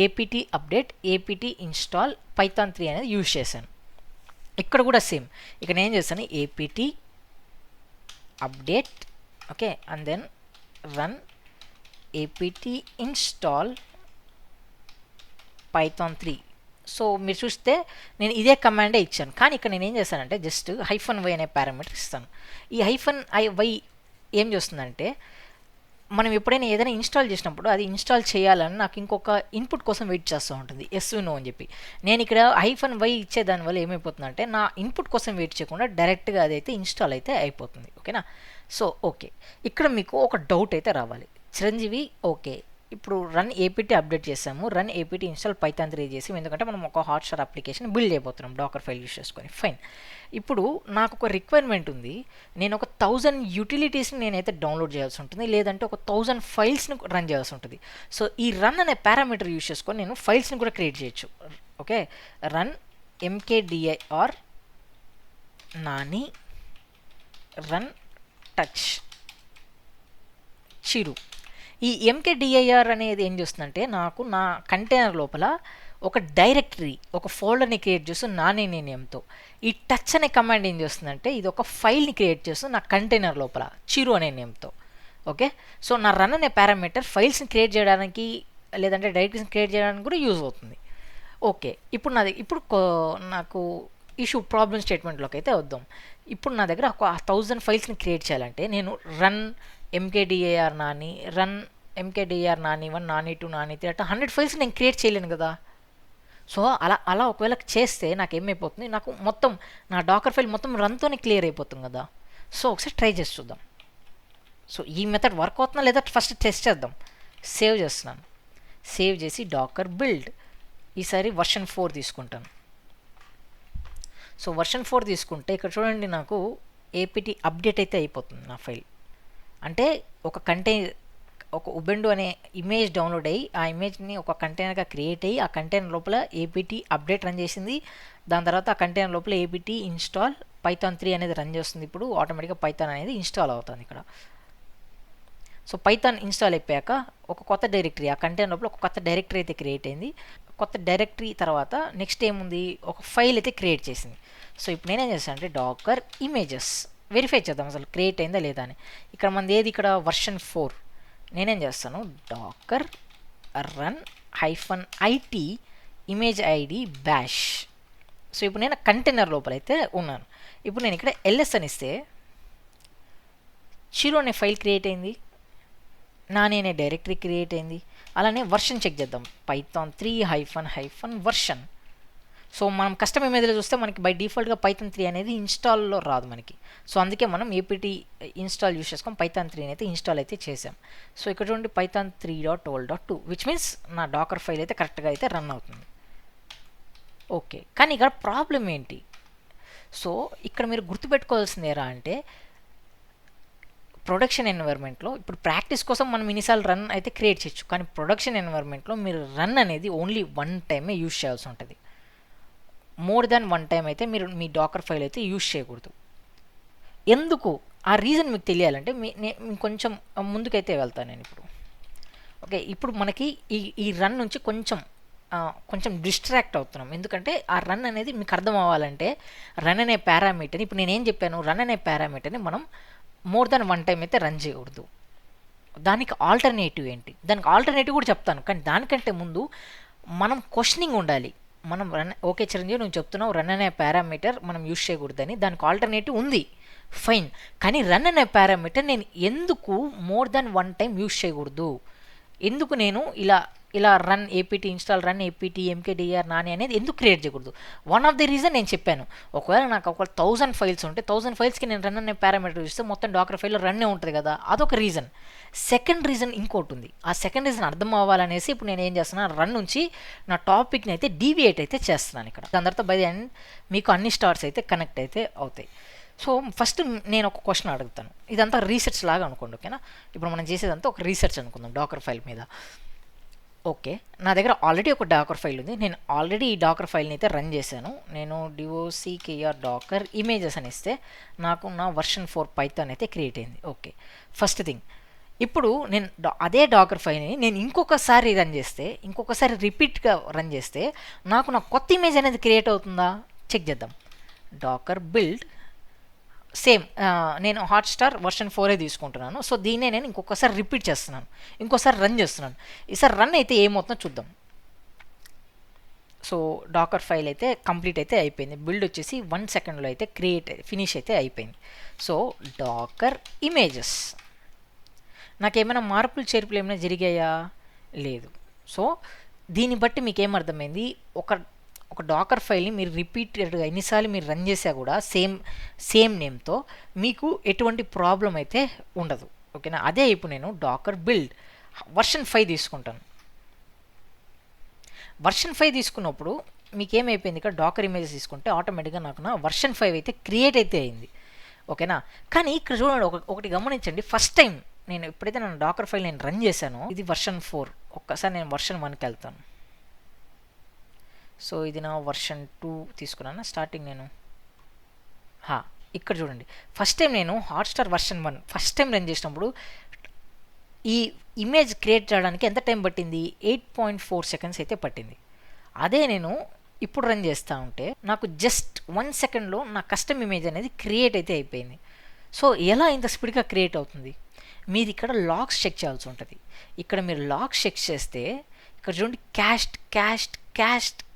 APT update, APT install Python 3 అనేది యూజ్ చేశాను. ఇక్కడ కూడా సేమ్, ఇక్కడ నేను ఏం చేశాను, APT update, okay, and then run APT install Python 3. So మీరు చూస్తే నేను ఇదే కమాండే ఇచ్చాను, కానీ ఇక్కడ నేను ఏం చేశానంటే జస్ట్ -y అనే పారామీటర్ ఇస్తాను. ఈ -y ఏం చేస్తుందంటే మనం ఎప్పుడైనా ఏదైనా ఇన్స్టాల్ చేసినప్పుడు అది ఇన్స్టాల్ చేయాలని నాకు ఇంకొక ఇన్పుట్ కోసం వెయిట్ చేస్తూ ఉంటుంది, నో అని చెప్పి. నేను ఇక్కడ -y ఇచ్చే దానివల్ల ఏమైపోతుందంటే నా ఇన్పుట్ కోసం వెయిట్ చేయకుండా డైరెక్ట్గా అదైతే ఇన్స్టాల్ అయితే అయిపోతుంది. ఓకేనా? సో ఓకే, ఇక్కడ మీకు ఒక డౌట్ అయితే రావాలి, చిరంజీవి ఓకే ఇప్పుడు రన్ ఏపీటీ అప్డేట్ చేసాము, రన్ ఏపీటీ ఇన్స్టాల్ పైథాన్ 3 చేసి, ఎందుకంటే మనం ఒక హాట్స్టార్ అప్లికేషన్ బిల్డ్ అయిపోతున్నాం డాకర్ ఫైల్ యూస్ చేసుకొని. ఫైన్, ఇప్పుడు నాకు ఒక రిక్వైర్మెంట్ ఉంది, నేను ఒక 1000 యూటిలిటీస్ని నేనైతే డౌన్లోడ్ చేయాల్సి ఉంటుంది, లేదంటే ఒక 1000 ఫైల్స్ని రన్ చేయాల్సి ఉంటుంది. సో ఈ రన్ అనే పారామీటర్ యూస్ చేసుకొని నేను ఫైల్స్ని కూడా క్రియేట్ చేయొచ్చు. Okay, run mkdir Nani run touch Chiru. ఈ mkdir అనేది ఏం చేస్తుందంటే నాకు నా కంటైనర్ లోపల ఒక డైరెక్టరీ, ఒక ఫోల్డర్ని క్రియేట్ చేస్తూ నాని నేమ్తో. ఈ టచ్ అనే కమాండ్ ఏం చేస్తుందంటే ఇది ఒక ఫైల్ని క్రియేట్ చేస్తూ నా కంటైనర్ లోపల చిరు అనే నేమ్తో. ఓకే, సో నా రన్ అనే పారామీటర్ ఫైల్స్ని క్రియేట్ చేయడానికి లేదంటే డైరెక్టరీస్ని క్రియేట్ చేయడానికి కూడా యూజ్ అవుతుంది. ఓకే, ఇప్పుడు నాకు ఇష్యూ ప్రాబ్లమ్ స్టేట్మెంట్లోకి అయితే వద్దాం. ఇప్పుడు నా దగ్గర ఒక 1000 ఫైల్స్ని క్రియేట్ చేయాలంటే నేను run mkdir Nani, run mkdir Nani 1, Nani 2, Nani 3 అట్లా 100 ఫైల్స్ నేను క్రియేట్ చేయలేను కదా. సో అలా ఒకవేళ చేస్తే నాకు ఏమైపోతుంది, నాకు మొత్తం నా డాకర్ ఫైల్ మొత్తం రన్తోనే క్లియర్ అయిపోతుంది కదా. సో ఒకసారి ట్రై చేసి చూద్దాం. సో ఈ మెథడ్ వర్క్ అవుతుందా లేదా ఫస్ట్ టెస్ట్ చేద్దాం. సేవ్ చేస్తున్నాను, సేవ్ చేసి డాకర్ బిల్డ్, ఈసారి వర్షన్ 4 తీసుకుంటాను. సో వర్షన్ 4 తీసుకుంటే ఇక్కడ చూడండి నాకు ఏపీటీ అప్డేట్ అయితే అయిపోతుంది నా ఫైల్. అంటే ఒక ఉబెండు అనే ఇమేజ్ డౌన్లోడ్ అయ్యి ఆ ఇమేజ్ని ఒక కంటైనర్గా క్రియేట్ అయ్యి ఆ కంటైనర్ లోపల ఏపీటీ అప్డేట్ రన్ చేసింది. దాని తర్వాత ఆ కంటైనర్ లోపల ఏపీటీ ఇన్స్టాల్ పైథాన్ 3 అనేది రన్ చేస్తుంది. ఇప్పుడు ఆటోమేటిక్గా పైథాన్ అనేది ఇన్స్టాల్ అవుతుంది ఇక్కడ. సో పైథాన్ ఇన్స్టాల్ అయిపోయాక ఒక కొత్త డైరెక్టరీ, ఆ కంటైనర్ లోపల ఒక కొత్త డైరెక్టరీ అయితే క్రియేట్ అయింది. కొత్త డైరెక్టరీ తర్వాత నెక్స్ట్ ఏముంది, ఒక ఫైల్ అయితే క్రియేట్ చేసింది. సో ఇప్పుడు నేనేం చేస్తాను అంటే డాకర్ ఇమేజెస్ వెరిఫై చేద్దాం అసలు క్రియేట్ అయిందా లేదా అని. ఇక్కడ మనది ఏది, ఇక్కడ వర్షన్ 4. నేనేం చేస్తాను, docker run -it image ID bash. So ఇప్పుడు నేను కంటైనర్ లోపల అయితే ఉన్నాను. ఇప్పుడు నేను ఇక్కడ ls అని ఇస్తే చిరు అనే ఫైల్ క్రియేట్ అయింది, నాని అనే డైరెక్టరీ క్రియేట్ అయింది. అలానే వర్షన్ చెక్ చేద్దాం, పైథాన్ 3 వర్షన్. సో మనం కస్టమ్ ఇమేజ్లో చూస్తే మనకి బై డిఫాల్ట్గా పైథాన్ 3 అనేది ఇన్స్టాల్లో రాదు మనకి. సో అందుకే మనం ఏపీటీ ఇన్స్టాల్ యూస్ చేసుకొని పైథాన్ 3 అయితే ఇన్స్టాల్ అయితే చేసాం. సో ఇక్కడ చూడండి పైథాన్ 3.12.2 విచ్ మీన్స్ నా డాకర్ ఫైల్ అయితే కరెక్ట్గా అయితే రన్ అవుతుంది. ఓకే, కానీ ఇక్కడ ప్రాబ్లం ఏంటి, సో ఇక్కడ మీరు గుర్తుపెట్టుకోవాల్సింది ఏరా అంటే ప్రొడక్షన్ ఎన్వైర్న్మెంట్లో ఇప్పుడు ప్రాక్టీస్ కోసం మనం ఇన్నిసార్లు రన్ అయితే క్రియేట్ చేయొచ్చు, కానీ ప్రొడక్షన్ ఎన్వైర్న్మెంట్లో మీరు రన్ అనేది ఓన్లీ 1 టైమే యూజ్ చేయాల్సి ఉంటుంది. మోర్ దాన్ 1 టైం అయితే మీరు మీ డాకర్ ఫైల్ అయితే యూజ్ చేయకూడదు. ఎందుకు, ఆ రీజన్ మీకు తెలియాలంటే నేను కొంచెం ముందుకైతే వెళ్తాను నేను ఇప్పుడు. ఓకే, ఇప్పుడు మనకి ఈ రన్ నుంచి కొంచెం డిస్ట్రాక్ట్ అవుతున్నాం, ఎందుకంటే ఆ రన్ అనేది మీకు అర్థం అవ్వాలంటే రన్ అనే పారామీటర్ని ఇప్పుడు నేనేం చెప్పాను, రన్ అనే పారామీటర్ని మనం మోర్ దాన్ 1 టైం అయితే రన్ చేయకూడదు. దానికి ఆల్టర్నేటివ్ ఏంటి, దానికి ఆల్టర్నేటివ్ కూడా చెప్తాను, కానీ దానికంటే ముందు మనం క్వశ్చనింగ్ ఉండాలి. మనం రన్, ఓకే చిరంజీవి నువ్వు చెప్తున్నావు రన్ అనే పారామీటర్ మనం యూజ్ చేయకూడదని, దానికి ఆల్టర్నేటివ్ ఉంది ఫైన్, కానీ రన్ అనే పారామీటర్ నేను ఎందుకు మోర్ దాన్ 1 టైం యూజ్ చేయకూడదు, ఎందుకు నేను ఇలా ఇలా run APT install run APT mkdir Nani అనేది ఎందుకు క్రియేట్ చేయకూడదు? వన్ ఆఫ్ ది రీజన్ నేను చెప్పాను. ఒకవేళ నాకు ఒక 1000 ఫైల్స్ ఉంటే 1000 ఫైల్స్కి నేను రన్ అనే పారామీటర్ ఇస్తే మొత్తం డాకర్ ఫైల్లో రన్నే ఉంటుంది కదా, అదొక రీజన్. సెకండ్ రీజన్ ఇంకోటి ఉంది. ఆ సెకండ్ రీజన్ అర్థం అవ్వాలనేసి ఇప్పుడు నేను ఏం చేస్తున్నాను, రన్ నుంచి నా టాపిక్ని అయితే డీవియేట్ అయితే చేస్తున్నాను ఇక్కడ. దాని తర్వాత బై ది ఎండ్ మీకు అన్ని స్టార్స్ అయితే కనెక్ట్ అయితే అవుతాయి. సో ఫస్ట్ నేను ఒక క్వశ్చన్ అడుగుతాను. ఇదంతా రీసెర్చ్ లాగా అనుకోండి, ఓకేనా? ఇప్పుడు మనం చేసేదంతా ఒక రీసెర్చ్ అనుకుందాం డాకర్ ఫైల్ మీద. ఓకే, నా దగ్గర ఆల్రెడీ ఒక డాకర్ ఫైల్ ఉంది. నేను ఆల్రెడీ ఈ డాకర్ ఫైల్ని అయితే రన్ చేశాను. నేను dockr డాకర్ ఇమేజెస్ అని ఇస్తే నాకు నా వర్షన్ 4 పైథాన్ అయితే క్రియేట్ అయింది. ఓకే, ఫస్ట్ థింగ్, ఇప్పుడు నేను అదే డాకర్ ఫైల్ని నేను ఇంకొకసారి రన్ చేస్తే, ఇంకొకసారి రిపీట్గా రన్ చేస్తే నాకు నా కొత్త ఇమేజ్ అనేది క్రియేట్ అవుతుందా? చెక్ చేద్దాం. డాకర్ బిల్డ్ సేమ్, నేను హాట్స్టార్ వర్షన్ 4 తీసుకుంటున్నాను. సో దీన్నే నేను ఇంకొకసారి రిపీట్ చేస్తున్నాను, ఇంకోసారి రన్ చేస్తున్నాను. ఈసారి రన్ అయితే ఏమవుతుందో చూద్దాం. సో డాకర్ ఫైల్ అయితే కంప్లీట్ అయితే అయిపోయింది. బిల్డ్ వచ్చేసి 1 సెకండ్లో అయితే ఫినిష్ అయితే అయిపోయింది. సో డాకర్ ఇమేజెస్, నాకేమైనా మార్పులు చేర్పులు ఏమైనా జరిగాయా? లేదు. సో దీన్ని బట్టి మీకు ఏమర్థమైంది, ఒక డాకర్ ఫైల్ని మీరు రిపీటెడ్గా ఎన్నిసార్లు మీరు రన్ చేసా కూడా సేమ్ నేమ్తో మీకు ఎటువంటి ప్రాబ్లం అయితే ఉండదు, ఓకేనా? అదే ఇప్పుడు నేను డాకర్ బిల్డ్ వర్షన్ 5 తీసుకుంటాను. వర్షన్ 5 తీసుకున్నప్పుడు మీకు ఏమైపోయింది, ఇక్కడ డాకర్ ఇమేజెస్ తీసుకుంటే ఆటోమేటిక్గా నాకు నా వర్షన్ 5 అయితే క్రియేట్ అయితే అయింది, ఓకేనా? కానీ ఇక్కడ చూడండి, ఒకటి గమనించండి. ఫస్ట్ టైం నేను ఎప్పుడైతే నా డాకర్ ఫైల్ నేను రన్ చేశానో ఇది వర్షన్ 4. ఒక్కసారి నేను వర్షన్ 1కి వెళ్తాను. సో ఇది నా వర్షన్ 2 తీసుకున్నాను. స్టార్టింగ్ నేను ఇక్కడ చూడండి, ఫస్ట్ టైం నేను Hotstar version 1 first time run చేసినప్పుడు ఈ ఇమేజ్ క్రియేట్ చేయడానికి ఎంత టైం పట్టింది? 8.4 సెకండ్స్ అయితే పట్టింది. అదే నేను ఇప్పుడు రన్ చేస్తూ ఉంటే నాకు జస్ట్ 1 సెకండ్లో నా కస్టమ్ ఇమేజ్ అనేది క్రియేట్ అయితే అయిపోయింది. సో ఎలా ఇంత స్పీడ్గా క్రియేట్ అవుతుంది? మీరు ఇక్కడ లాగ్స్ చెక్ చేయాల్సి ఉంటుంది. ఇక్కడ మీరు లాగ్స్ చెక్ చేస్తే ఇక్కడ చూడండి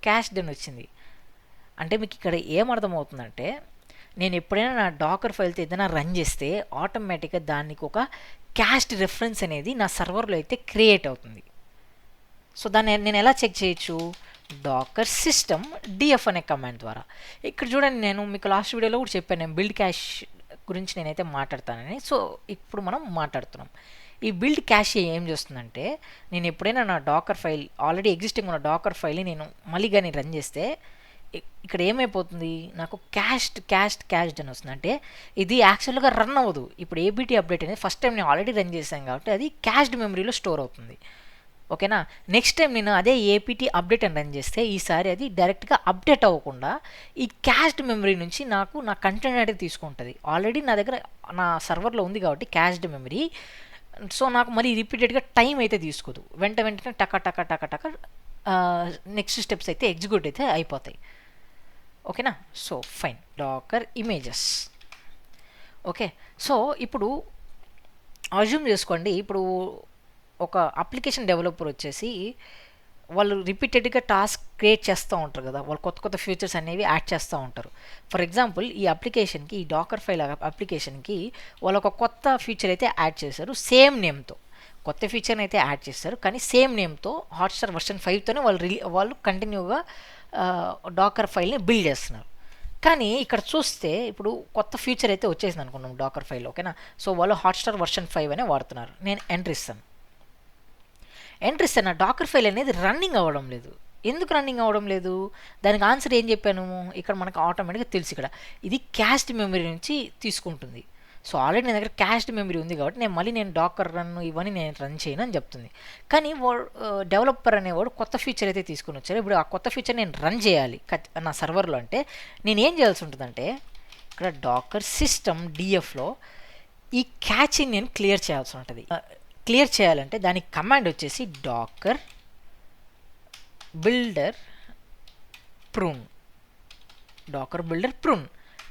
క్యాష్డ్ అని వచ్చింది. అంటే మీకు ఇక్కడ ఏమర్థమవుతుందంటే, నేను ఎప్పుడైనా నా డాకర్ ఫైల్తో ఏదైనా రన్ చేస్తే ఆటోమేటిక్గా దానికి ఒక క్యాష్డ్ రెఫరెన్స్ అనేది నా సర్వర్లో అయితే క్రియేట్ అవుతుంది. సో దాన్ని నేను ఎలా చెక్ చేయొచ్చు? డాకర్ సిస్టమ్ డిఎఫ్ అనే కమాండ్ ద్వారా. ఇక్కడ చూడండి, నేను మీకు లాస్ట్ వీడియోలో కూడా చెప్పాను, నేను బిల్డ్ క్యాష్ గురించి నేనైతే మాట్లాడతానని. సో ఇప్పుడు మనం మాట్లాడుతున్నాం. ఈ బిల్డ్ క్యాష్ ఏం చేస్తుందంటే, నేను ఎప్పుడైనా నా డాకర్ ఫైల్ ఆల్రెడీ ఎగ్జిస్టింగ్ ఉన్న డాకర్ ఫైల్ని నేను మళ్ళీ కానీ రన్ చేస్తే ఇక్కడ ఏమైపోతుంది, నాకు క్యాష్డ్ అని వస్తుంది. అంటే ఇది యాక్చువల్గా రన్ అవ్వదు. ఇప్పుడు ఏబీటీ అప్డేట్ అనేది ఫస్ట్ టైం నేను ఆల్రెడీ రన్ చేశాను కాబట్టి అది క్యాష్డ్ మెమరీలో స్టోర్ అవుతుంది, ఓకేనా? నెక్స్ట్ టైం నేను అదే ఏపీటీ అప్డేట్ అని రన్ చేస్తే ఈసారి అది డైరెక్ట్గా అప్డేట్ అవ్వకుండా ఈ క్యాష్డ్ మెమరీ నుంచి నాకు నా కంటెంట్ అనేది తీసుకుంటుంది. ఆల్రెడీ నా దగ్గర నా సర్వర్లో ఉంది కాబట్టి క్యాష్డ్ మెమరీ. సో నాకు మరి రిపీటెడ్గా టైం అయితే తీసుకోదు, వెంటనే టక నెక్స్ట్ స్టెప్స్ అయితే ఎగ్జిక్యూట్ అయితే అయిపోతాయి, ఓకేనా? So fine, docker images. Okay, so ఇప్పుడు అజ్యూమ్ చేసుకోండి, ఇప్పుడు ఒక అప్లికేషన్ డెవలపర్ వచ్చేసి వాళ్ళు రిపీటెడ్గా టాస్క్ క్రియేట్ చేస్తూ ఉంటారు కదా, వాళ్ళు కొత్త ఫీచర్స్ అనేవి యాడ్ చేస్తూ ఉంటారు. ఫర్ ఎగ్జాంపుల్ ఈ అప్లికేషన్కి, ఈ డాకర్ ఫైల్ అప్లికేషన్కి వాళ్ళు ఒక కొత్త ఫీచర్ అయితే యాడ్ చేశారు సేమ్ నేమ్తో. కొత్త ఫీచర్ని అయితే యాడ్ చేస్తారు కానీ సేమ్ నేమ్తో హాట్స్టార్ వర్షన్ 5తోనే వాళ్ళు కంటిన్యూగా డాకర్ ఫైల్ని బిల్డ్ చేస్తున్నారు. కానీ ఇక్కడ చూస్తే ఇప్పుడు కొత్త ఫీచర్ అయితే వచ్చేసింది అనుకున్నాం డాకర్ ఫైల్, ఓకేనా? సో వాళ్ళు హాట్స్టార్ వర్షన్ 5 అనే వాడుతున్నారు. నేను ఎంటర్ ఇస్తాను. నా డాకర్ ఫైల్ అనేది రన్నింగ్ అవ్వడం లేదు. ఎందుకు రన్నింగ్ అవ్వడం లేదు? దానికి ఆన్సర్ ఏం చెప్పాను? ఇక్కడ మనకు ఆటోమేటిక్గా తెలుసు, ఇక్కడ ఇది క్యాష్డ్ మెమరీ నుంచి తీసుకుంటుంది. సో ఆల్రెడీ నా దగ్గర క్యాష్డ్ మెమరీ ఉంది కాబట్టి నేను డాకర్ రన్ ఇవన్నీ నేను రన్ చేయను అని చెప్తుంది. కానీ డెవలపర్ అనేవాడు కొత్త ఫీచర్ అయితే తీసుకుని వచ్చారు. ఇప్పుడు ఆ కొత్త ఫీచర్ నేను రన్ చేయాలి నా సర్వర్లో. అంటే నేను ఏం చేయాల్సి ఉంటుందంటే, ఇక్కడ డాకర్ సిస్టమ్ డిఎఫ్లో ఈ క్యాచింగ్ నేను క్లియర్ చేయాల్సి ఉంటుంది. క్లియర్ చేయాలంటే దానికి కమాండ్ వచ్చేసి డాకర్ బిల్డర్ ప్రూన్.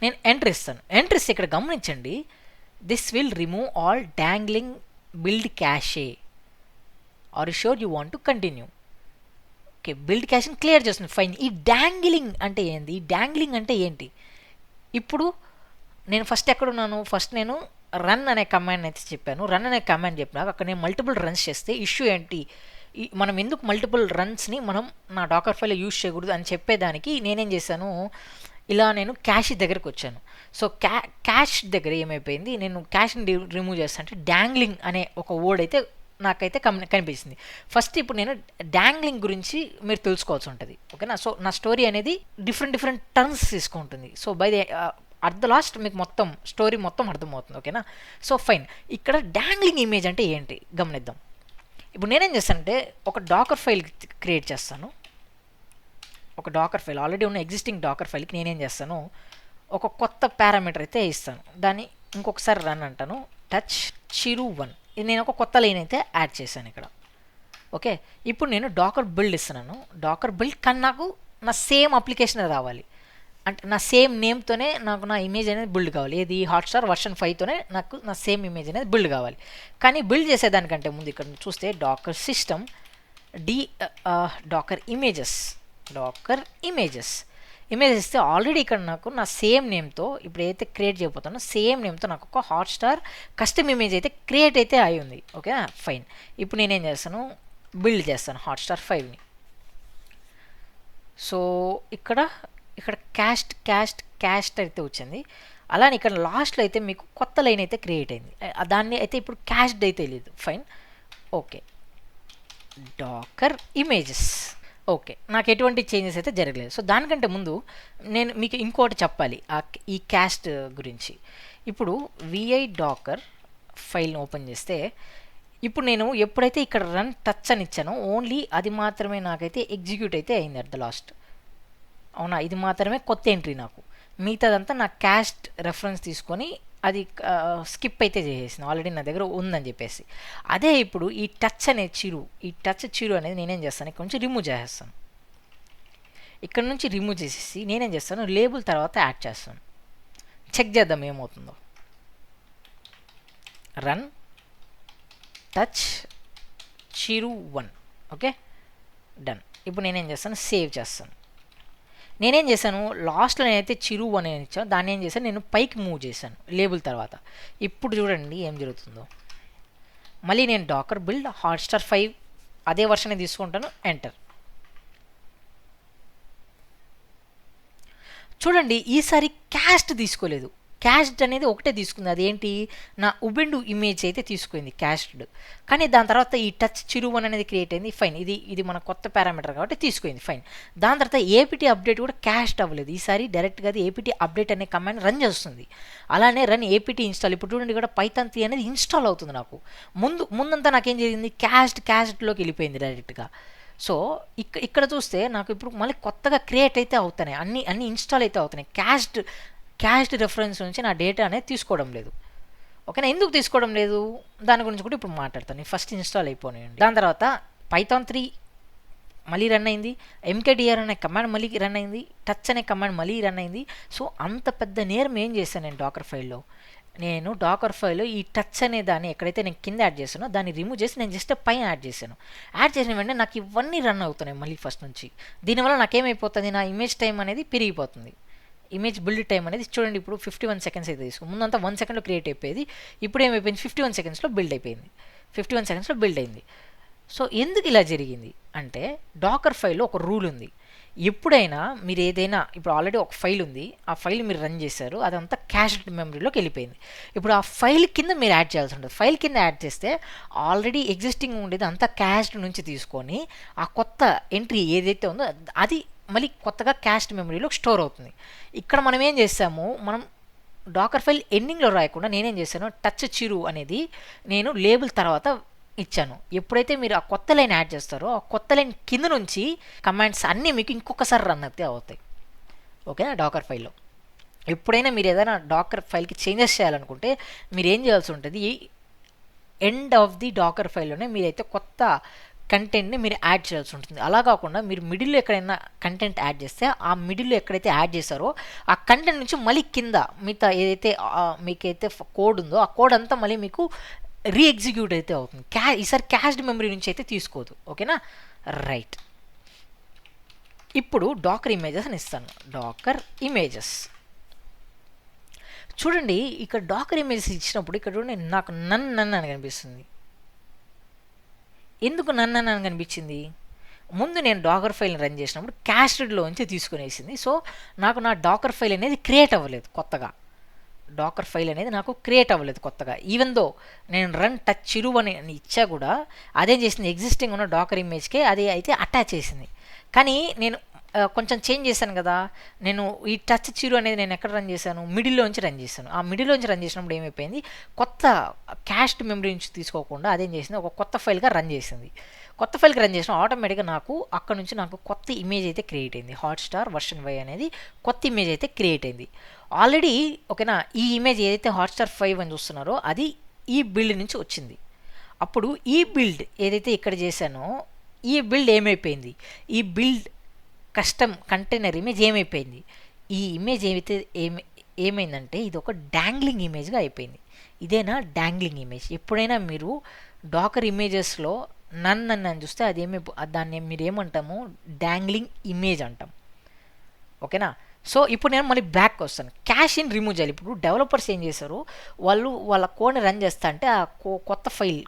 నేను ఎంటర్ ఇస్తాను. ఎంటర్ ఇస్తే ఇక్కడ గమనించండి, this will remove all dangling build cache. Are you sure you want to continue? Okay, build క్యాష్ని క్లియర్ చేస్తుంది, ఫైన్. ఈ డాంగ్లింగ్ అంటే ఏంటి? ఇప్పుడు నేను ఫస్ట్ ఎక్కడున్నాను? ఫస్ట్ నేను రన్ అనే కమాండ్ అయితే చెప్పాను. రన్ అనే కమాండ్ చెప్పినాక అక్కడ నేను మల్టిపుల్ రన్స్ చేస్తే ఇష్యూ ఏంటి? మనం ఎందుకు మల్టిపుల్ రన్స్ని మనం నా డాకర్ ఫైల్లో యూజ్ చేయకూడదు అని చెప్పేదానికి నేనేం చేశాను, ఇలా నేను క్యాష్ దగ్గరికి వచ్చాను. సో క్యాష్ దగ్గర ఏమైపోయింది, నేను క్యాష్ని రిమూవ్ చేస్తాను అంటే డాంగ్లింగ్ అనే ఒక వర్డ్ అయితే నాకైతే కనిపిస్తుంది. ఫస్ట్ ఇప్పుడు నేను డాంగ్లింగ్ గురించి మీరు తెలుసుకోవాల్సి ఉంటుంది, ఓకేనా. సో నా స్టోరీ అనేది డిఫరెంట్ టర్న్స్ తీసుకుంటుంది. So by the at the last మీకు మొత్తం స్టోరీ మొత్తం అర్థమవుతుంది, ఓకేనా. సో ఫైన్, ఇక్కడ డాంగ్లింగ్ ఇమేజ్ అంటే ఏంటి గమనిద్దాం. ఇప్పుడు నేనేం చేస్తానంటే ఒక డాకర్ ఫైల్ క్రియేట్ చేస్తాను. ఒక డాకర్ ఫైల్ ఆల్రెడీ ఉన్న ఎగ్జిస్టింగ్ డాకర్ ఫైల్కి నేనేం చేస్తాను, ఒక కొత్త పారామీటర్ అయితే ఇస్తాను. దాన్ని ఇంకొకసారి రన్ అంటాను, టచ్ చిరు 1. ఇది నేను ఒక కొత్త లైన్ అయితే యాడ్ చేశాను ఇక్కడ, ఓకే. ఇప్పుడు నేను డాకర్ బిల్డ్ ఇస్తున్నాను. డాకర్ బిల్డ్ కానీ నాకు నా సేమ్ అప్లికేషన్ రావాలి, అంటే నా సేమ్ నేమ్తోనే నాకు నా ఇమేజ్ అనేది బిల్డ్ కావాలి. ఏది హాట్స్టార్ వర్షన్ 5తోనే నాకు నా సేమ్ ఇమేజ్ అనేది బిల్డ్ కావాలి. కానీ బిల్డ్ చేసేదానికంటే ముందు ఇక్కడ చూస్తే డాకర్ సిస్టమ్ డాకర్ ఇమేజెస్ ఇస్తే ఆల్రెడీ ఇక్కడ నాకు నా సేమ్ నేమ్తో ఇప్పుడు ఏదైతే క్రియేట్ చేయబోతానో సేమ్ నేమ్తో నాకు ఒక హాట్స్టార్ కస్టమ్ ఇమేజ్ అయితే క్రియేట్ అయితే అయి ఉంది, ఓకే ఫైన్. ఇప్పుడు నేనేం చేస్తాను, బిల్డ్ చేస్తాను హాట్స్టార్ 5ని. సో ఇక్కడ క్యాస్ట్ అయితే వచ్చింది. అలానే ఇక్కడ లాస్ట్లో అయితే మీకు కొత్త లైన్ అయితే క్రియేట్ అయింది. దాన్ని అయితే ఇప్పుడు క్యాష్డ్ అయితే లేదు, fine, okay. Docker images, okay. నాకు ఎటువంటి చేంజెస్ అయితే జరగలేదు. సో దానికంటే ముందు నేను మీకు ఇంకోటి చెప్పాలి ఈ క్యాస్ట్ గురించి. ఇప్పుడు విఐ డాకర్ ఫైల్ని ఓపెన్ చేస్తే ఇప్పుడు నేను ఎప్పుడైతే ఇక్కడ రన్ టచ్ అని ఇచ్చానో ఓన్లీ అది మాత్రమే నాకైతే ఎగ్జిక్యూట్ అయితే అయింది అట్ ద లాస్ట్, అవునా. ఇది మాత్రమే కొత్త ఎంట్రీ నాకు, మిగతాదంతా నా క్యాస్ట్ రెఫరెన్స్ తీసుకొని అది స్కిప్ అయితే చేసేసింది, ఆల్రెడీ నా దగ్గర ఉందని చెప్పేసి. అదే ఇప్పుడు ఈ టచ్ చిరు అనేది నేనేం చేస్తాను, ఇక్కడ నుంచి రిమూవ్ చేసేస్తాను. ఇక్కడ నుంచి రిమూవ్ చేసేసి నేనేం చేస్తాను, లేబుల్ తర్వాత యాడ్ చేస్తాను. చెక్ చేద్దాం ఏమవుతుందో. రన్ టచ్ చిరు 1, ఓకే డన్. ఇప్పుడు నేనేం చేస్తాను, సేవ్ చేస్తాను. నేనేం చేశాను, లాస్ట్లో నేనైతే చిరు 1 అని ఇచ్చాను, దాన్ని ఏం చేశాను, నేను పైకి మూవ్ చేశాను లేబుల్ తర్వాత. ఇప్పుడు చూడండి ఏం జరుగుతుందో. మళ్ళీ నేను డాకర్ బిల్డ్ హాట్స్టార్ 5 అదే వర్షన్ తీసుకుంటాను, ఎంటర్. చూడండి ఈసారి క్యాస్ట్ తీసుకోలేదు, క్యాష్డ్ అనేది ఒకటే తీసుకుంది. అదేంటి, నా ఉబెండు ఇమేజ్ అయితే తీసుకుంది క్యాష్డ్. కానీ దాని తర్వాత ఈ టచ్ చిరు 1 అనేది క్రియేట్ అయింది, ఫైన్. ఇది మన కొత్త పారామీటర్ కాబట్టి తీసుకుంది, ఫైన్. దాని తర్వాత ఏపీటీ అప్డేట్ కూడా క్యాష్డ్ అవ్వలేదు. ఈసారి డైరెక్ట్గా అది ఏపీటీ అప్డేట్ అనే కమాండ్ రన్ చేస్తుంది. అలానే రన్ ఏపీటీ ఇన్స్టాల్. ఇప్పుడు చూడండి ఇక్కడ పైథాన్ 3 అనేది ఇన్స్టాల్ అవుతుంది నాకు. ముందంతా నాకేం జరిగింది, క్యాష్డ్లోకి వెళ్ళిపోయింది డైరెక్ట్గా. సో ఇక్కడ చూస్తే నాకు ఇప్పుడు మళ్ళీ కొత్తగా క్రియేట్ అయితే అవుతున్నాయి, అన్ని ఇన్స్టాల్ అయితే అవుతున్నాయి. క్యాష్డ్ రెఫరెన్స్ నుంచి నా డేటా అనేది తీసుకోవడం లేదు, ఓకేనా. ఎందుకు తీసుకోవడం లేదు దాని గురించి కూడా ఇప్పుడు మాట్లాడతాను. ఫస్ట్ ఇన్స్టాల్ అయిపోయాయండి. దాని తర్వాత పైథాన్ 3 మళ్ళీ రన్ అయింది, ఎంకేడిఆర్ అనే కమాండ్ మళ్ళీ రన్ అయింది, టచ్ అనే కమాండ్ మళ్ళీ రన్ అయింది. సో అంత పెద్ద నేరం ఏం చేశాను నేను డాకర్ ఫైల్లో, ఈ టచ్ అనే దాన్ని ఎక్కడైతే నేను కింద యాడ్ చేశానో దాన్ని రిమూవ్ చేసి నేను జస్ట్ పైన యాడ్ చేశాను. యాడ్ చేసిన వెంటనే నాకు ఇవన్నీ రన్ అవుతున్నాయి మళ్ళీ ఫస్ట్ నుంచి. దీనివల్ల నాకేమైపోతుంది, నా ఇమేజ్ టైం అనేది పెరిగిపోతుంది. ఇమేజ్ బిల్డ్ టైం అనేది చూడండి ఇప్పుడు 51 సెకండ్స్ అయితే తీసుకుని, ముందంతా 1 సెకండ్లో క్రియేట్ అయిపోయేది, ఇప్పుడు ఏమైపోయింది 51 సెకండ్స్లో బిల్డ్ అయిపోయింది, 51 సెకండ్స్లో బిల్డ్ అయింది. సో ఎందుకు ఇలా జరిగింది అంటే డాకర్ ఫైల్లో ఒక రూల్ ఉంది. ఎప్పుడైనా మీరు ఏదైనా ఇప్పుడు ఆల్రెడీ ఒక ఫైల్ ఉంది, ఆ ఫైల్ మీరు రన్ చేశారు, అదంతా క్యాష్డ్ మెమరీలోకి వెళ్ళిపోయింది. ఇప్పుడు ఆ ఫైల్ కింద మీరు యాడ్ చేయాల్సి ఉంటుంది. ఫైల్ కింద యాడ్ చేస్తే ఆల్రెడీ ఎగ్జిస్టింగ్ ఉండేది అంతా క్యాష్డ్ నుంచి తీసుకొని ఆ కొత్త ఎంట్రీ ఏదైతే ఉందో అది మళ్ళీ కొత్తగా క్యాష్డ్ మెమరీలో స్టోర్ అవుతుంది. ఇక్కడ మనం ఏం చేస్తాము, మనం డాకర్ ఫైల్ ఎండింగ్లో రాయకుండా నేనేం చేశాను, టచ్ చిరు అనేది నేను లేబుల్ తర్వాత ఇచ్చాను. ఎప్పుడైతే మీరు ఆ కొత్త లైన్ యాడ్ చేస్తారో ఆ కొత్త లైన్ కింద నుంచి కమాండ్స్ అన్నీ మీకు ఇంకొకసారి రన్ అయితే అవుతాయి, ఓకేనా. డాకర్ ఫైల్లో ఎప్పుడైనా మీరు ఏదైనా డాకర్ ఫైల్కి చేంజెస్ చేయాలనుకుంటే మీరు ఏం చేయాల్సి ఉంటుంది, ఎండ్ ఆఫ్ ది డాకర్ ఫైల్లోనే మీరైతే కొత్త కంటెంట్ని మీరు యాడ్ చేయాల్సి ఉంటుంది. అలా కాకుండా మీరు మిడిల్లో ఎక్కడైనా కంటెంట్ యాడ్ చేస్తే ఆ మిడిల్లో ఎక్కడైతే యాడ్ చేస్తారో ఆ కంటెంట్ నుంచి మళ్ళీ కింద మిగతా ఏదైతే మీకైతే కోడ్ ఉందో ఆ కోడ్ అంతా మళ్ళీ మీకు రీఎగ్జిక్యూట్ అయితే అవుతుంది. ఈసారి క్యాష్డ్ మెమరీ నుంచి అయితే తీసుకోదు, ఓకేనా. రైట్, ఇప్పుడు డాకర్ ఇమేజెస్ అని ఇస్తాను. డాకర్ ఇమేజెస్ చూడండి, ఇక్కడ డాకర్ ఇమేజెస్ ఇచ్చినప్పుడు ఇక్కడ చూడండి నాకు నన్ను అని కనిపిస్తుంది. ఎందుకు నన్ను కనిపించింది? ముందు నేను డాకర్ ఫైల్ని రన్ చేసినప్పుడు క్యాస్టెడ్లోంచి తీసుకునేసింది. సో నాకు నా డాకర్ ఫైల్ అనేది క్రియేట్ అవ్వలేదు కొత్తగా. డాకర్ ఫైల్ అనేది నాకు క్రియేట్ అవ్వలేదు కొత్తగా. ఈవెన్ దో నేను రన్ టచ్ చిరు అని ఇచ్చా కూడా అదేం చేసింది, ఎగ్జిస్టింగ్ ఉన్న డాకర్ ఇమేజ్కే అది అయితే అటాచ్ చేసింది. కానీ నేను కొంచెం చేంజ్ చేశాను కదా. నేను ఈ టచ్ చిరు అనేది నేను ఎక్కడ రన్ చేశాను, మిడిల్లోంచి రన్ చేశాను. ఆ మిడిల్లోంచి రన్ చేసినప్పుడు ఏమైపోయింది, కొత్త క్యాస్ట్ మెమరీ నుంచి తీసుకోకుండా అదేం చేసింది, ఒక కొత్త ఫైల్గా రన్ చేసింది. కొత్త ఫైల్కి రన్ చేసిన ఆటోమేటిక్గా నాకు అక్కడ నుంచి నాకు కొత్త ఇమేజ్ అయితే క్రియేట్ అయింది. హాట్స్టార్ వర్షన్ వై అనేది కొత్త ఇమేజ్ అయితే క్రియేట్ అయింది ఆల్రెడీ. ఓకేనా, ఈ ఇమేజ్ ఏదైతే హాట్స్టార్ 5 అని చూస్తున్నారో అది ఈ బిల్డ్ నుంచి వచ్చింది. అప్పుడు ఈ బిల్డ్ ఏదైతే ఇక్కడ చేశానో ఈ బిల్డ్ ఏమైపోయింది, ఈ బిల్డ్ కస్టమ్ కంటైనర్ ఇమేజ్ ఏమైపోయింది, ఈ ఇమేజ్ ఏమైందంటే ఇది ఒక డాంగ్లింగ్ ఇమేజ్గా అయిపోయింది. ఇదేనా డాంగ్లింగ్ ఇమేజ్? ఎప్పుడైనా మీరు డాకర్ ఇమేజెస్లో నన్ను చూస్తే దాన్ని మీరు ఏమంటాము, డాంగ్లింగ్ ఇమేజ్ అంటాం. ఓకేనా. సో ఇప్పుడు నేను మళ్ళీ బ్యాక్ వస్తాను, క్యాష్ని రిమూవ్ చేయాలి. ఇప్పుడు డెవలపర్స్ ఏం చేశారు, వాళ్ళ కోడ్ని రన్ చేస్తా అంటే ఆ కొత్త ఫైల్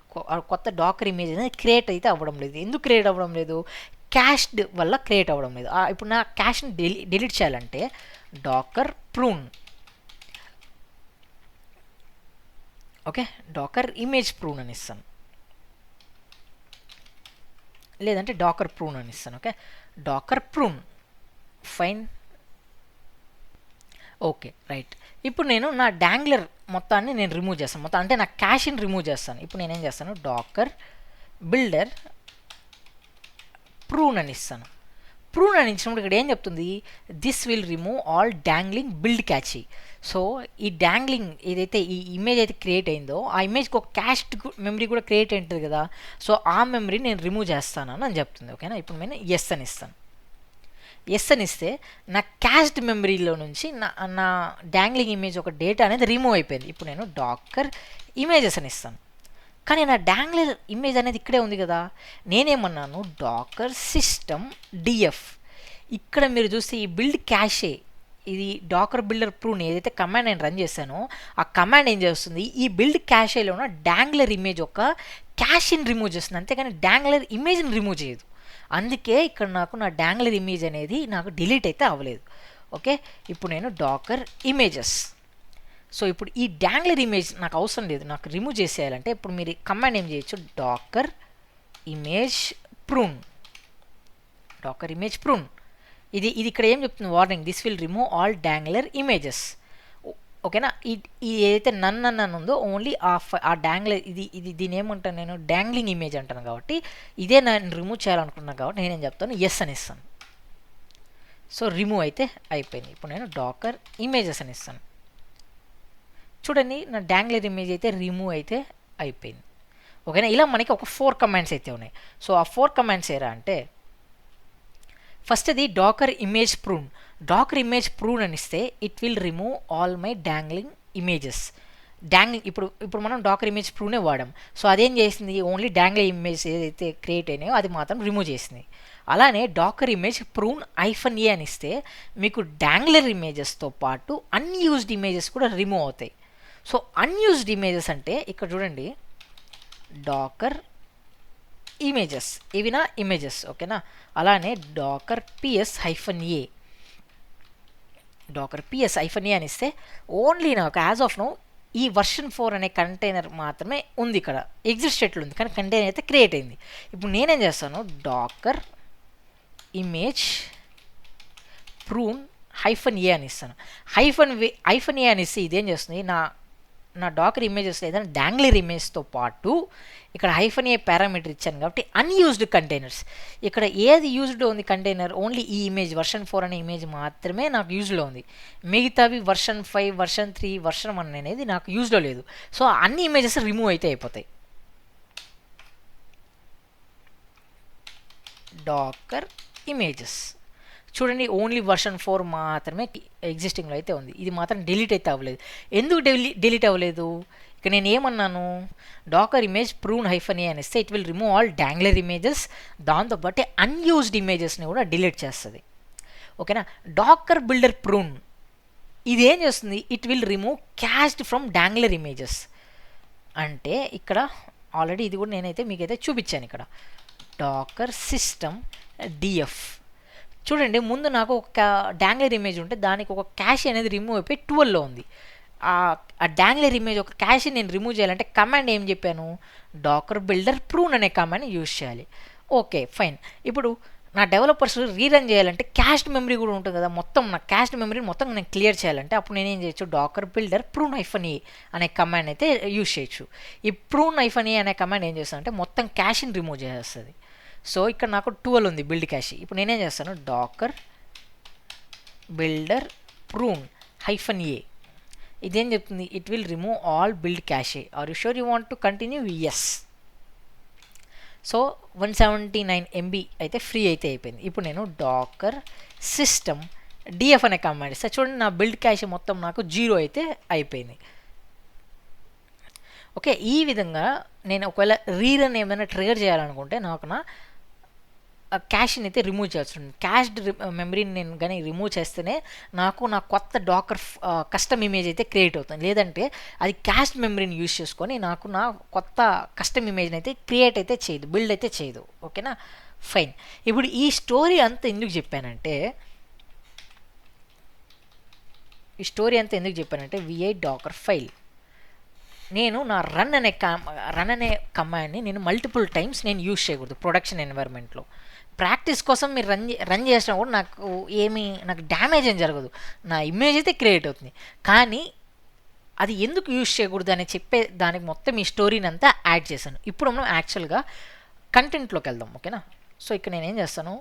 కొత్త డాకర్ ఇమేజ్ అనేది క్రియేట్ అయితే అవ్వడం లేదు. ఎందుకు క్రియేట్ అవ్వడం లేదు, క్యాష్డ్ వల్ల క్రియేట్ అవ్వడం లేదు. ఇప్పుడు నా క్యాష్ని డిలీట్ చేయాలంటే docker prune, okay, docker image prune అని ఇస్తాను, లేదంటే డాకర్ ప్రూన్ అని ఇస్తాను. Okay, docker prune, fine, okay, right. ఇప్పుడు నేను నా డాంగ్లర్ మొత్తాన్ని నేను రిమూవ్ చేస్తాను, మొత్తం అంటే నా క్యాష్ని రిమూవ్ చేస్తాను. ఇప్పుడు నేనేం చేస్తాను, డాకర్ బిల్డర్ ప్రూన్ అని ఇస్తాను. ప్రూన్ అని ఇచ్చినప్పుడు ఇక్కడ ఏం చెప్తుంది, this will remove all dangling build catchy. So ఈ డాంగ్లింగ్ ఏదైతే ఈ ఇమేజ్ అయితే క్రియేట్ అయిందో ఆ ఇమేజ్కి ఒక క్యాస్ట్ మెమరీ కూడా క్రియేట్ అయింటుంది కదా. సో ఆ మెమరీ నేను రిమూవ్ చేస్తాను అని చెప్తుంది. ఓకేనా, ఇప్పుడు నేను ఎస్ అని ఇస్తాను. ఎస్ అని ఇస్తే నా క్యాస్ట్ మెమరీలో నుంచి నా డాంగ్లింగ్ ఇమేజ్ ఒక డేటా అనేది రిమూవ్ అయిపోయింది. ఇప్పుడు నేను డాకర్ ఇమేజెస్ అని ఇస్తాను. కానీ నా డాంగ్లర్ ఇమేజ్ అనేది ఇక్కడే ఉంది కదా. నేనేమన్నాను, డాకర్ సిస్టమ్ డిఎఫ్. ఇక్కడ మీరు చూస్తే ఈ బిల్డ్ క్యాషే, ఇది డాకర్ బిల్డర్ ప్రూన్ ఏదైతే కమాండ్ నేను రన్ చేశానో ఆ కమాండ్ ఏం చేస్తుంది, ఈ బిల్డ్ క్యాషేలో ఉన్న డాంగ్లర్ ఇమేజ్ ఒక క్యాష్ని రిమూవ్ చేస్తుంది, అంతేగాని డాంగ్లర్ ఇమేజ్ని రిమూవ్ చేయదు. అందుకే ఇక్కడ నాకు నా డాంగ్లర్ ఇమేజ్ అనేది నాకు డిలీట్ అయితే అవ్వలేదు. ఓకే, ఇప్పుడు నేను డాకర్ ఇమేజెస్. సో ఇప్పుడు ఈ డాంగ్లర్ ఇమేజ్ నాకు అవసరం లేదు, నాకు రిమూవ్ చేసేయాలంటే ఇప్పుడు మీరు కమాండ్ ఏం చేయొచ్చు, Docker image prune, Dakar image prune. ఇది ఇక్కడ ఏం చెప్తుంది, warning, this will remove all dangler images. ఓకేనా, ఇది ఏదైతే నన్ను ఉందో ఓన్లీ ఆ డాంగ్లర్ దీని ఏమంటాను నేను, డాంగ్లింగ్ ఇమేజ్ అంటాను కాబట్టి ఇదే నేను రిమూవ్ చేయాలనుకున్నాను కాబట్టి నేనేం చెప్తాను, ఎస్ అని ఇస్తాను. సో రిమూవ్ అయితే అయిపోయింది. ఇప్పుడు నేను డాకర్ ఇమేజెస్ అని ఇస్తాను. చూడండి నా డాంగ్లర్ ఇమేజ్ అయితే రిమూవ్ అయితే అయిపోయింది. ఓకేనా, ఇలా మనకి ఒక 4 కమాండ్స్ అయితే ఉన్నాయి. సో ఆ 4 కమాండ్స్ ఏరా అంటే, ఫస్ట్ అది docker image prune. Dakar image prune అని ఇస్తే it will remove all my dangling images. ఇప్పుడు మనం డాకర్ ఇమేజ్ ప్రూనే వాడాం. సో అదేం చేసింది, ఓన్లీ డాంగ్లర్ ఇమేజ్ ఏదైతే క్రియేట్ అయినాయో అది మాత్రం రిమూవ్ చేసింది. అలానే డాకర్ ఇమేజ్ ప్రూన్ -a అని ఇస్తే మీకు డాంగ్లర్ ఇమేజెస్తో పాటు అన్యూజ్డ్ ఇమేజెస్ కూడా రిమూవ్ అవుతాయి. సో అన్యూజ్డ్ ఇమేజెస్ అంటే ఇక్కడ చూడండి, డాకర్ ఇమేజెస్, ఇవి నా ఇమేజెస్. ఓకేనా, అలానే డాకర్ PS-a, డాకర్ PS-a అని ఇస్తే ఓన్లీ నాకు యాజ్ ఆఫ్ నో ఈ వర్షన్ 4 అనే కంటైనర్ మాత్రమే ఉంది, ఇక్కడ ఎగ్జిస్ట్ స్టేట్లో ఉంది, కానీ కంటైనర్ అయితే క్రియేట్ అయింది. ఇప్పుడు నేనేం చేస్తాను, డాకర్ ఇమేజ్ ప్రూన్ -a అని ఇస్తాను. -a అని ఇస్తే ఇదేం చేస్తుంది, నా డాకర్ ఇమేజెస్ ఏదైనా డాంగ్లర్ ఇమేజ్తో పాటు ఇక్కడ -a పారామీటర్ ఇచ్చాను కాబట్టి అన్యూజ్డ్ కంటైనర్స్, ఇక్కడ ఏది యూజ్డ్లో ఉంది కంటైనర్, ఓన్లీ ఈ ఇమేజ్ వర్షన్ 4 అనే ఇమేజ్ మాత్రమే నాకు యూజ్లో ఉంది. మిగతావి వర్షన్ 5, వర్షన్ 3, వర్షన్ 1 అనేది నాకు యూజ్లో లేదు. సో అన్ని ఇమేజెస్ రిమూవ్ అయితే అయిపోతాయి. డాకర్ ఇమేజెస్ చూడండి, ఓన్లీ వర్షన్ 4 మాత్రమే ఎగ్జిస్టింగ్లో అయితే ఉంది, ఇది మాత్రం డిలీట్ అయితే అవ్వలేదు. ఎందుకు డిలీట్ అవ్వలేదు, ఇక నేను ఏమన్నాను, డాకర్ ఇమేజ్ ప్రూన్ -a అని ఇస్తే it will remove all dangler images, దాంతోపాటు అన్యూజ్డ్ ఇమేజెస్ని కూడా డిలీట్ చేస్తుంది. ఓకేనా, డాకర్ బిల్డర్ ప్రూన్ ఇది ఏం చేస్తుంది, it will remove cached from dangler images. అంటే ఇక్కడ ఆల్రెడీ ఇది కూడా నేనైతే మీకైతే చూపించాను ఇక్కడ. Docker system DF. చూడండి, ముందు నాకు ఒక డాంగ్లర్ ఇమేజ్ ఉంటే దానికి ఒక క్యాష్ అనేది రిమూవ్ అయిపోయి 12లో ఉంది. ఆ డాంగ్లర్ ఇమేజ్ ఒక క్యాష్ నేను రిమూవ్ చేయాలంటే కమాండ్ ఏం చెప్పాను, డాకర్ బిల్డర్ ప్రూన్ అనే కమాండ్ని యూజ్ చేయాలి. Okay fine. ఇప్పుడు నా డెవలపర్స్ రీరన్ చేయాలంటే క్యాస్ట్ మెమరీ కూడా ఉంటుంది కదా, మొత్తం నా క్యాస్ట్ మెమరీని మొత్తం నేను క్లియర్ చేయాలంటే అప్పుడు నేనేం చేయొచ్చు, డాకర్ బిల్డర్ ప్రూన్ -e అనే కమాండ్ అయితే యూజ్ చేయొచ్చు. ఈ ప్రూన్ -e అనే కమాండ్ ఏం చేస్తాను అంటే మొత్తం క్యాష్ని రిమూవ్ చేసేస్తుంది. సో ఇక్కడ నాకు 12 ఉంది బిల్డ్ క్యాష్. ఇప్పుడు నేనేం చేస్తాను, డాకర్ బిల్డర్ ప్రూన్ -e ఇదేం చెప్తుంది, it will remove all build cache. Are you sure you want to continue? Yes. So 179 MB అయితే ఫ్రీ అయితే అయిపోయింది. ఇప్పుడు నేను డాకర్ సిస్టమ్ డిఎఫ్ అనే కమాండ్ ఇస్తే చూడండి, నా బిల్డ్ క్యాష్ మొత్తం నాకు 0 అయితే అయిపోయింది. ఓకే, ఈ విధంగా నేను ఒకవేళ రీరన్ ఏమైనా ట్రిగర్ చేయాలనుకుంటే నాకు నా క్యాష్ని అయితే రిమూవ్ చేయాల్సి ఉంటుంది. క్యాష్డ్ మెమరీని నేను కానీ రిమూవ్ చేస్తేనే నాకు నా కొత్త డాకర్ కస్టమ్ ఇమేజ్ అయితే క్రియేట్ అవుతుంది. లేదంటే అది క్యాష్డ్ మెమరీని యూజ్ చేసుకొని నాకు నా కొత్త కస్టమ్ ఇమేజ్ని అయితే క్రియేట్ అయితే చేయదు, బిల్డ్ అయితే చేయదు. ఓకేనా, ఫైన్. ఇప్పుడు ఈ స్టోరీ అంతా ఎందుకు చెప్పానంటే vi డాకర్ ఫైల్ నేను నా రన్ అనే కమాండ్ని నేను మల్టిపుల్ టైమ్స్ నేను యూజ్ చేయకూడదు ప్రొడక్షన్ ఎన్వైర్న్మెంట్లో. ప్రాక్టీస్ కోసం మీరు రన్ చేసినా కూడా నాకు డ్యామేజ్ ఏం జరగదు, నా ఇమేజ్ అయితే క్రియేట్ అవుతుంది. కానీ అది ఎందుకు యూజ్ చేయకూడదు అని చెప్పే దానికి మొత్తం ఈ స్టోరీని అంతా యాడ్ చేశాను. ఇప్పుడు మనం యాక్చువల్గా కంటెంట్లోకి వెళ్దాం. ఓకేనా, సో ఇక్కడ నేను ఏం చేస్తాను,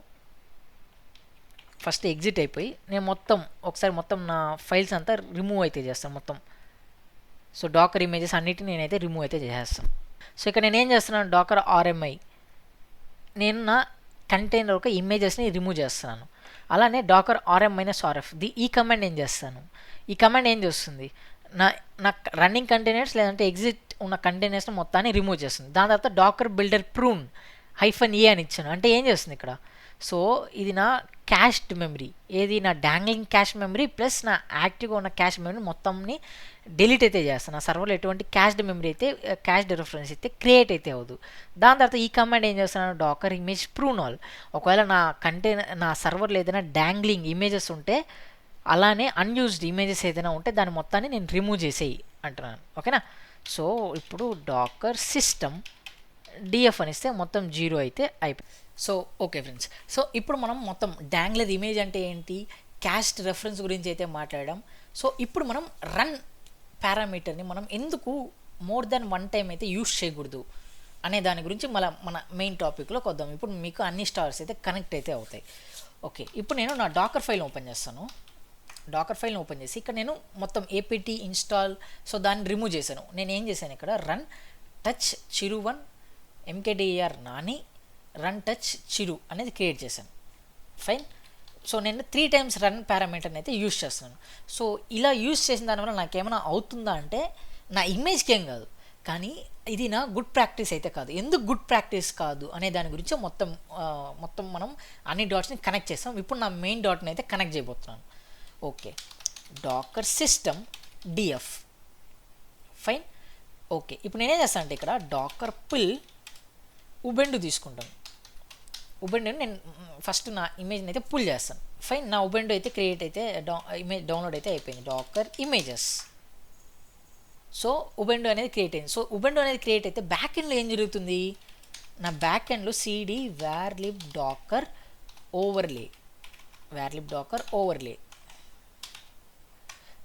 ఫస్ట్ ఎగ్జిట్ అయిపోయి నేను ఒకసారి మొత్తం నా ఫైల్స్ అంతా రిమూవ్ అయితే చేస్తాను మొత్తం. సో డాకర్ ఇమేజెస్ అన్నిటిని నేనైతే రిమూవ్ అయితే చేసేస్తాను. సో ఇక్కడ నేను ఏం చేస్తున్నాను, డాకర్ RMI నేను నా కంటైనర్ ఒక ఇమేజెస్ని రిమూవ్ చేస్తున్నాను. అలానే డాకర్ RM-RF ఈ కమాండ్ ఏం చేస్తాను, ఈ కమాండ్ ఏం చేస్తుంది, నా రన్నింగ్ కంటైనర్స్ లేదంటే ఎగ్జిట్ ఉన్న కంటైనర్స్ని మొత్తాన్ని రిమూవ్ చేస్తుంది. దాని తర్వాత డాకర్ బిల్డర్ ప్రూన్ -e అని ఇచ్చాను. అంటే ఏం చేస్తుంది ఇక్కడ, సో ఇది నా క్యాష్డ్ మెమరీ, ఏది నా డాంగ్లింగ్ క్యాష్ మెమరీ ప్లస్ నా యాక్టివ్గా ఉన్న క్యాష్ మెమరీ మొత్తంని డిలీట్ అయితే చేస్తాను. నా సర్వర్లో ఎటువంటి క్యాష్డ్ మెమరీ అయితే క్యాష్డ్ రిఫరెన్స్ అయితే క్రియేట్ అయితే అవ్వదు. దాని తర్వాత ఈ కమాండ్ ఏం చేస్తాను, డాకర్ ఇమేజ్ ప్రూన్ ఆల్. ఒకవేళ నా సర్వర్లో ఏదైనా డాంగ్లింగ్ ఇమేజెస్ ఉంటే అలానే అన్యూజ్డ్ ఇమేజెస్ ఏదైనా ఉంటే దాని మొత్తాన్ని నేను రిమూవ్ చేసేయి అంటున్నాను. ఓకేనా, సో ఇప్పుడు డాకర్ సిస్టమ్ డిఎఫ్ అనిస్తే మొత్తం 0 అయితే అయిపోయింది. సో ఓకే ఫ్రెండ్స్, సో ఇప్పుడు మనం మొత్తం డాంగ్లర్ ఇమేజ్ అంటే ఏంటి, క్యాస్ట్ రెఫరెన్స్ గురించి అయితే మాట్లాడాం. సో ఇప్పుడు మనం రన్ పారామీటర్ని మనం ఎందుకు మోర్ దెన్ 1 టైం అయితే యూజ్ చేయకూడదు అనే దాని గురించి మన మెయిన్ టాపిక్లోకి వద్దాం. ఇప్పుడు మీకు అన్ని స్టార్స్ అయితే కనెక్ట్ అయితే అవుతాయి. ఓకే, ఇప్పుడు నేను నా డాకర్ ఫైల్ని ఓపెన్ చేస్తాను. డాకర్ ఫైల్ని ఓపెన్ చేసి ఇక్కడ నేను మొత్తం apt ఇన్స్టాల్, సో దాన్ని రిమూవ్ చేశాను. నేను ఏం చేశాను, ఇక్కడ రన్ టచ్ చిరు1 mkdir Nani run touch Chiru అనేది క్రియేట్ చేశాను. ఫైన్. సో నేను 3 టైమ్స్ రన్ పారామీటర్ని అయితే యూజ్ చేస్తున్నాను. సో ఇలా యూజ్ చేసిన దానివల్ల నాకేమైనా అవుతుందా అంటే నా ఇమేజ్కి ఏం కాదు, కానీ ఇది నా గుడ్ ప్రాక్టీస్ అయితే కాదు. ఎందుకు గుడ్ ప్రాక్టీస్ కాదు అనే దాని గురించి మొత్తం మనం అన్ని డాట్స్ని కనెక్ట్ చేస్తాం. ఇప్పుడు నా మెయిన్ డాట్ని అయితే కనెక్ట్ చేయబోతున్నాను. Okay, docker system DF. Fine. Okay, ఇప్పుడు నేనేం చేస్తాను అంటే ఇక్కడ డాకర్ పుల్ ఉబెండు తీసుకుంటాను. ఉబెండు నేను ఫస్ట్ నా ఇమేజ్ని అయితే పుల్ చేస్తాను. ఫైన్, నా ఉబెండు అయితే క్రియేట్ అయితే ఇమేజ్ డౌన్లోడ్ అయితే అయిపోయింది. Dakar images. సో ఉబెండు అనేది క్రియేట్ అయింది. సో ఉబెండు అనేది క్రియేట్ అయితే బ్యాక్ ఎండ్లో ఏం జరుగుతుంది, నా బ్యాక్ ఎండ్లో cd varlib docker overlay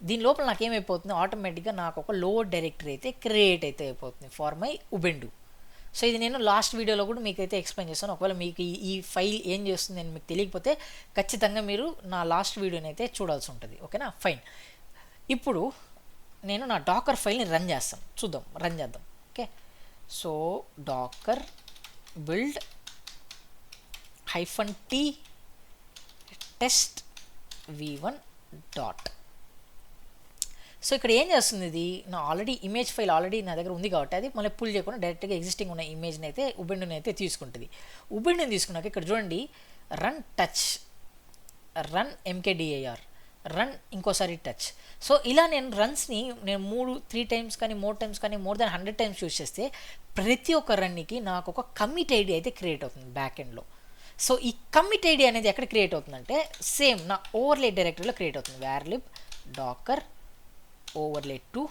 దీని లోపల నాకు ఏమైపోతుంది, ఆటోమేటిక్గా నాకు ఒక లోడ్ డైరెక్టరీ అయితే క్రియేట్ అయితే అయిపోతుంది ఫార్ మై ఉబెండు. సో ఇది నేను లాస్ట్ వీడియోలో కూడా మీకైతే ఎక్స్ప్లెయిన్ చేస్తాను. ఒకవేళ మీకు ఈ ఫైల్ ఏం చేస్తుంది అని మీకు తెలియకపోతే ఖచ్చితంగా మీరు నా లాస్ట్ వీడియోని అయితే చూడాల్సి ఉంటుంది. ఓకేనా, ఫైన్. ఇప్పుడు నేను నా డాకర్ ఫైల్ని రన్ చేద్దాం. Okay, so Dakar build -t test v1 dot. So ఇక్కడ ఏం చేస్తుంది, ఇది నా ఆల్రెడీ ఇమేజ్ ఫైల్ ఆల్రెడీ నా దగ్గర ఉంది కాబట్టి అది మళ్ళీ పుల్ చేయకుండా డైరెక్ట్గా ఎగ్జిస్టింగ్ ఉన్న ఇమేజ్ని అయితే ఉబెండుని అయితే తీసుకుంటుంది. ఉబెండుని తీసుకున్నాక ఇక్కడ చూడండి, రన్ mkdir రన్ ఇంకోసారి టచ్. సో ఇలా నేను రన్స్ని నేను 3 టైమ్స్ కానీ 4 టైమ్స్ కానీ మోర్ దెన్ 100 టైమ్స్ యూస్ చేస్తే ప్రతి ఒక్క రన్కి నాకు ఒక కమిట్ ఐడి అయితే క్రియేట్ అవుతుంది బ్యాక్ ఎండ్లో. సో ఈ కమిట్ ఐడి అనేది ఎక్కడ క్రియేట్ అవుతుందంటే సేమ్ నా ఓవర్లే డైరెక్టరీలో క్రియేట్ అవుతుంది. varlib docker overlay to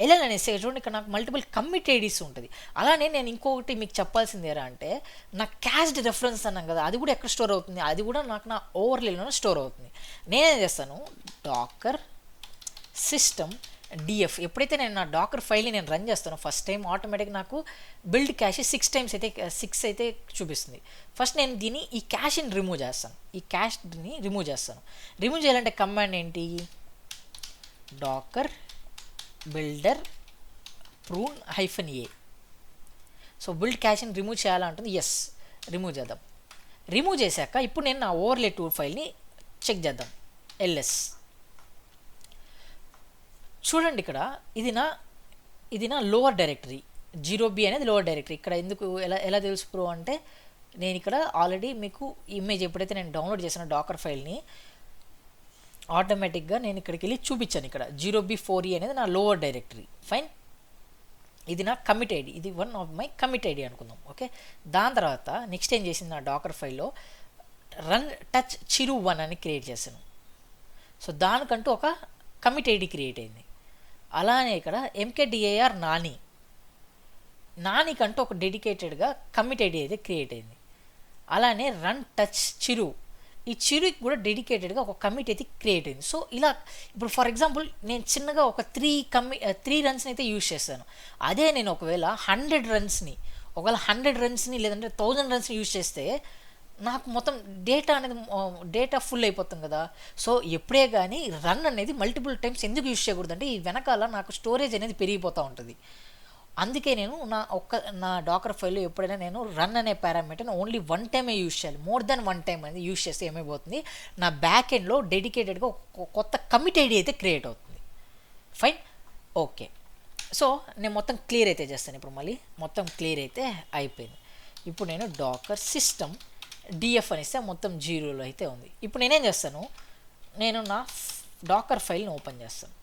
LL అనేసి చూడండి ఇక్కడ నాకు మల్టిపుల్ కమిట్ ఐడీస్ ఉంటుంది. అలానే నేను ఇంకొకటి మీకు చెప్పాల్సింది ఏరా అంటే నా క్యాష్డ్ రెఫరెన్స్ అన్నాం కదా, అది కూడా ఎక్కడ స్టోర్ అవుతుంది, అది కూడా నాకు నా ఓవర్లేలోనే స్టోర్ అవుతుంది. నేనేం చేస్తాను డాకర్ సిస్టమ్ డిఎఫ్. ఎప్పుడైతే నేను నా డాకర్ ఫైల్ని నేను రన్ చేస్తానో ఫస్ట్ టైం ఆటోమేటిక్ నాకు బిల్డ్ క్యాష్ 6 అయితే చూపిస్తుంది. ఫస్ట్ నేను దీన్ని ఈ క్యాష్ని రిమూవ్ చేస్తాను. ఈ క్యాష్ని రిమూవ్ చేస్తాను. రిమూవ్ చేయాలంటే కమాండ్ ఏంటి, Docker builder prune -a. So build క్యాష్ని రిమూవ్ చేయాలంటుంది. ఎస్, రిమూవ్ చేద్దాం. రిమూవ్ చేశాక ఇప్పుడు నేను నా ఓవర్లే 2 ఫైల్ని చెక్ చేద్దాం. ls చూడండి ఇక్కడ ఇది నా లోవర్ డైరెక్టరీ 0b అనేది లోవర్ డైరెక్టరీ. ఇక్కడ ఎందుకు ఎలా తెలుసు ప్రో అంటే నేను ఇక్కడ ఆల్రెడీ మీకు ఇమేజ్ ఎప్పుడైతే నేను డౌన్లోడ్ చేసిన డాకర్ ఫైల్ని ఆటోమేటిక్గా నేను ఇక్కడికి వెళ్ళి చూపించాను. ఇక్కడ 0b4e అనేది నా లోవర్ డైరెక్టరీ. ఫైన్, ఇది నా కమిట్ ఐడి, ఇది one of my commit ID అనుకుందాం. ఓకే, దాని తర్వాత నెక్స్ట్ ఏం చేసింది నా డాకర్ ఫైల్లో రన్ టచ్ చిరు 1 అని క్రియేట్ చేశాను. సో దానికంటూ ఒక కమిట్ ఐడి క్రియేట్ అయింది. అలానే ఇక్కడ mkdir నానికంటూ ఒక డెడికేటెడ్గా కమిట్ ఐడి అయితే క్రియేట్ అయింది. అలానే రన్ టచ్ చిరు, ఈ చిరుకి కూడా డెడికేటెడ్గా ఒక కమిట్ అయితే క్రియేట్ అయింది. సో ఇలా ఇప్పుడు ఫర్ ఎగ్జాంపుల్ నేను చిన్నగా ఒక 3 రన్స్ని అయితే యూజ్ చేస్తాను. అదే నేను ఒకవేళ 100 రన్స్ని లేదంటే 1000 రన్స్ని యూజ్ చేస్తే నాకు మొత్తం డేటా ఫుల్ అయిపోతుంది కదా. సో ఎప్పుడే కానీ రన్ అనేది మల్టిపుల్ టైమ్స్ ఎందుకు యూజ్ చేయకూడదు అంటే ఈ వెనకాల నాకు స్టోరేజ్ అనేది పెరిగిపోతూ ఉంటుంది. అందుకే నేను నా డాకర్ ఫైల్లో ఎప్పుడైనా నేను రన్ అనే పారామీటర్ని ఓన్లీ 1 టైమే యూజ్ చేయాలి. మోర్ దెన్ 1 టైం అనేది యూజ్ చేస్తే ఏమైపోతుంది, నా బ్యాక్ ఎండ్లో డెడికేటెడ్గా కొత్త కమిట్ ఐడి అయితే క్రియేట్ అవుతుంది. Fine, okay. సో నేను మొత్తం క్లియర్ అయితే చేస్తాను. ఇప్పుడు మళ్ళీ మొత్తం క్లియర్ అయితే అయిపోయింది. ఇప్పుడు నేను డాకర్ సిస్టమ్ డిఎఫ్ అనేస్తే మొత్తం 0లో అయితే ఉంది. ఇప్పుడు నేనేం చేస్తాను, నేను నా డాకర్ ఫైల్ని ఓపెన్ చేస్తాను.